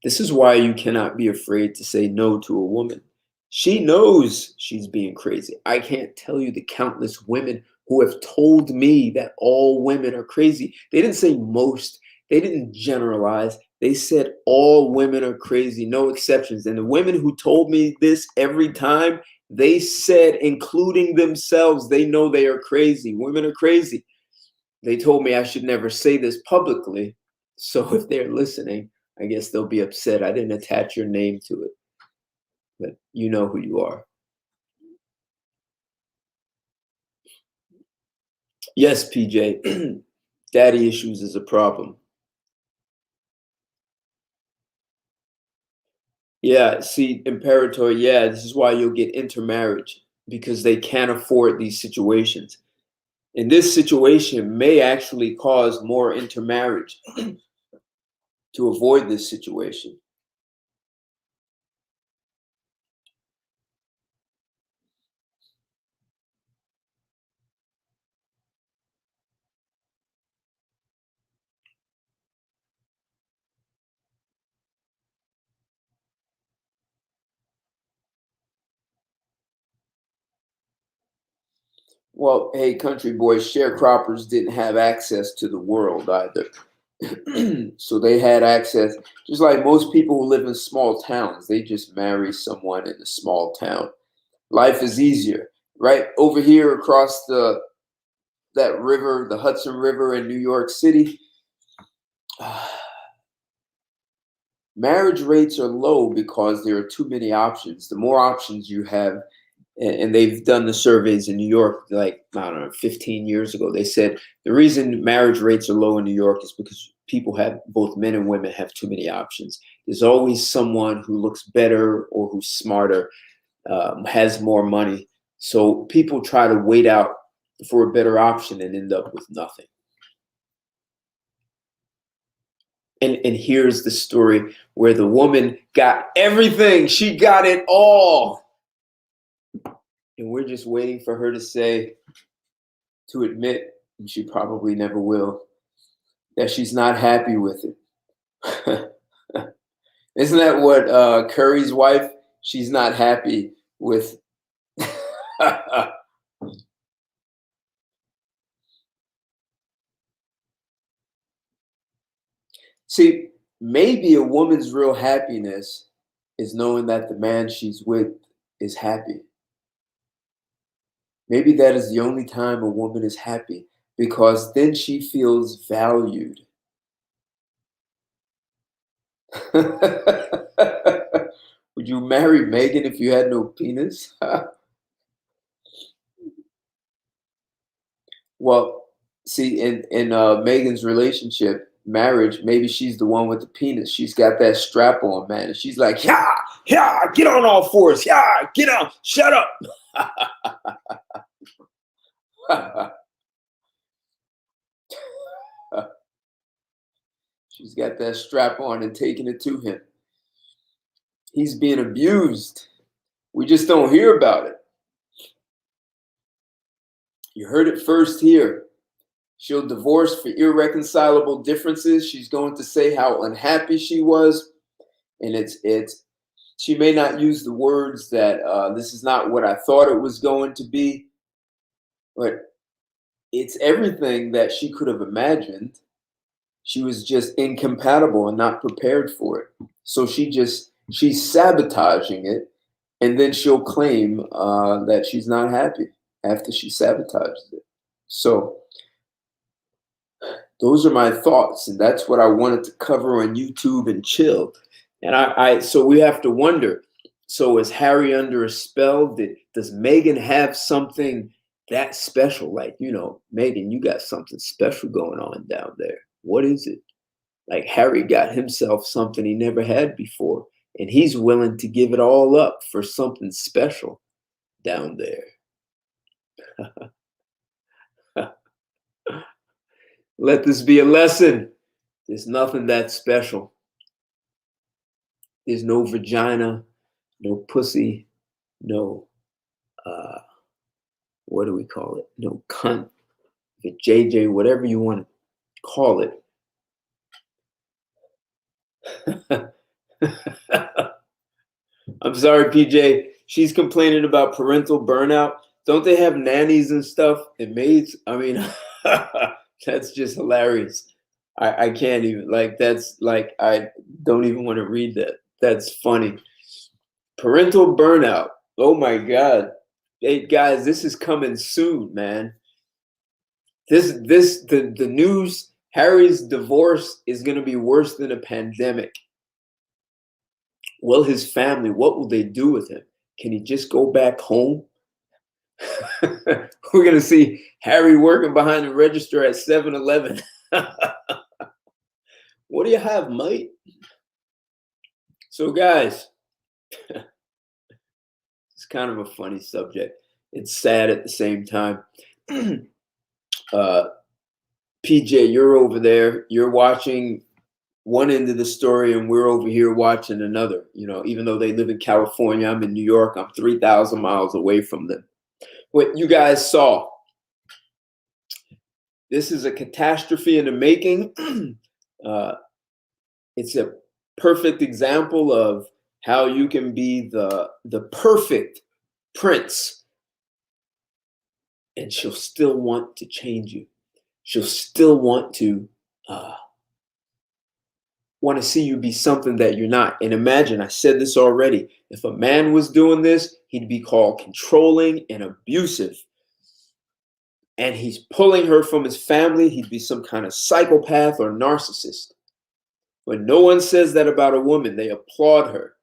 This is why you cannot be afraid to say no to a woman. She knows she's being crazy. I can't tell you the countless women who have told me that all women are crazy. They didn't say most, they didn't generalize. They said all women are crazy, no exceptions. And the women who told me this every time, they said, including themselves, they know they are crazy. Women are crazy. They told me I should never say this publicly. So if they're listening, I guess they'll be upset. I didn't attach your name to it, but you know who you are. Yes, PJ, daddy issues is a problem. Yeah, see, Imperator, yeah, this is why you'll get intermarriage because they can't afford these situations. And this situation may actually cause more intermarriage to avoid this situation. Well, hey, country boys, sharecroppers didn't have access to the world either. So they had access, just like most people who live in small towns, they just marry someone in a small town. Life is easier. Right over here across that river, the Hudson River in New York City, marriage rates are low because there are too many options. The more options you have, and they've done the surveys in New York, like, I don't know, 15 years ago, they said the reason marriage rates are low in New York is because people have, both men and women have too many options. There's always someone who looks better or who's smarter, has more money. So people try to wait out for a better option and end up with nothing. And here's the story where the woman got everything. She got it all. And we're just waiting for her to admit, and she probably never will, that she's not happy with it. Isn't that what Curry's wife? She's not happy with. See, maybe a woman's real happiness is knowing that the man she's with is happy. Maybe that is the only time a woman is happy, because then she feels valued. Would you marry Meagan if you had no penis? Well, see, in Megan's relationship, marriage, maybe she's the one with the penis. She's got that strap on, man. And she's like, yeah, yeah, get on all fours. Yeah, get on, shut up. She's got that strap on and taking it to him. He's being abused. We just don't hear about it. You heard it first here. She'll divorce for irreconcilable differences. She's going to say how unhappy she was. And she may not use the words that this is not what I thought it was going to be, but it's everything that she could have imagined. She was just incompatible and not prepared for it. So she's sabotaging it, and then she'll claim that she's not happy after she sabotages it. So those are my thoughts, and that's what I wanted to cover on YouTube and chill. And so we have to wonder, so is Harry under a spell? Does Meagan have something that special? Like, Meagan, you got something special going on down there. What is it? Like, Harry got himself something he never had before, and he's willing to give it all up for something special down there. Let this be a lesson. There's nothing that special. There's no vagina, no pussy, no, what do we call it? No cunt, JJ, whatever you want to call it. I'm sorry, PJ. She's complaining about parental burnout. Don't they have nannies and stuff and maids? I mean, that's just hilarious. I can't even, I don't even want to read that. That's funny. Parental burnout. Oh my God. Hey guys, this is coming soon, man. The news, Harry's divorce is going to be worse than a pandemic. Well, his family, what will they do with him? Can he just go back home? We're going to see Harry working behind the register at 7-Eleven. What do you have, mate? So, guys, it's kind of a funny subject. It's sad at the same time. PJ, you're over there. You're watching one end of the story, and we're over here watching another. You know, even though they live in California, I'm in New York. I'm 3,000 miles away from them. What you guys saw, this is a catastrophe in the making. It's a perfect example of how you can be the perfect prince, and she'll still want to change you. She'll still want to see you be something that you're not. And imagine, I said this already, if a man was doing this, he'd be called controlling and abusive. And he's pulling her from his family. He'd be some kind of psychopath or narcissist. But no one says that about a woman. They applaud her.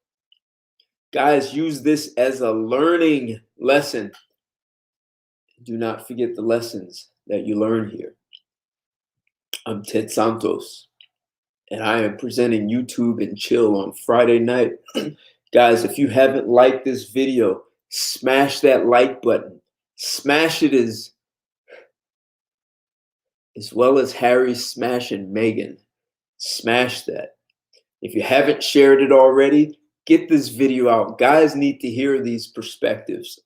Guys, use this as a learning lesson. Do not forget the lessons that you learn here. I'm Ted Santos, and I am presenting YouTube and Chill on Friday night. Guys, if you haven't liked this video, smash that like button. Smash it as well as Harry smashing Meagan. Smash that. If you haven't shared it already, get this video out. Guys need to hear these perspectives.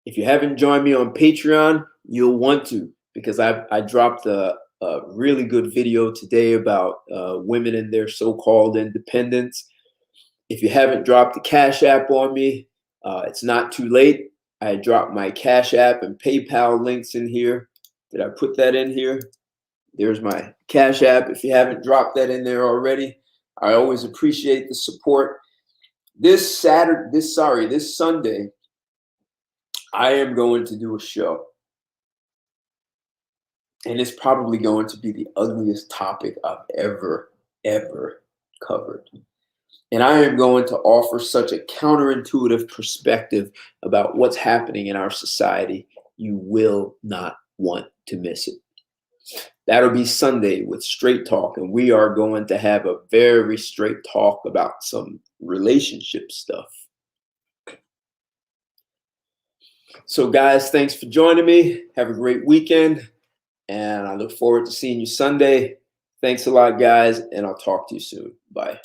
If you haven't joined me on Patreon, you'll want to, because I dropped a really good video today about women and their so-called independence. If you haven't dropped the Cash App on me, it's not too late. I dropped my Cash App and PayPal links in here. Did I put that in here? There's my Cash App. If you haven't dropped that in there already, I always appreciate the support. This Sunday, I am going to do a show. And it's probably going to be the ugliest topic I've ever covered. And I am going to offer such a counterintuitive perspective about what's happening in our society. You will not want to miss it. That'll be Sunday with Straight Talk, and we are going to have a very straight talk about some relationship stuff. So guys, thanks for joining me. Have a great weekend, and I look forward to seeing you Sunday. Thanks a lot, guys, and I'll talk to you soon. Bye.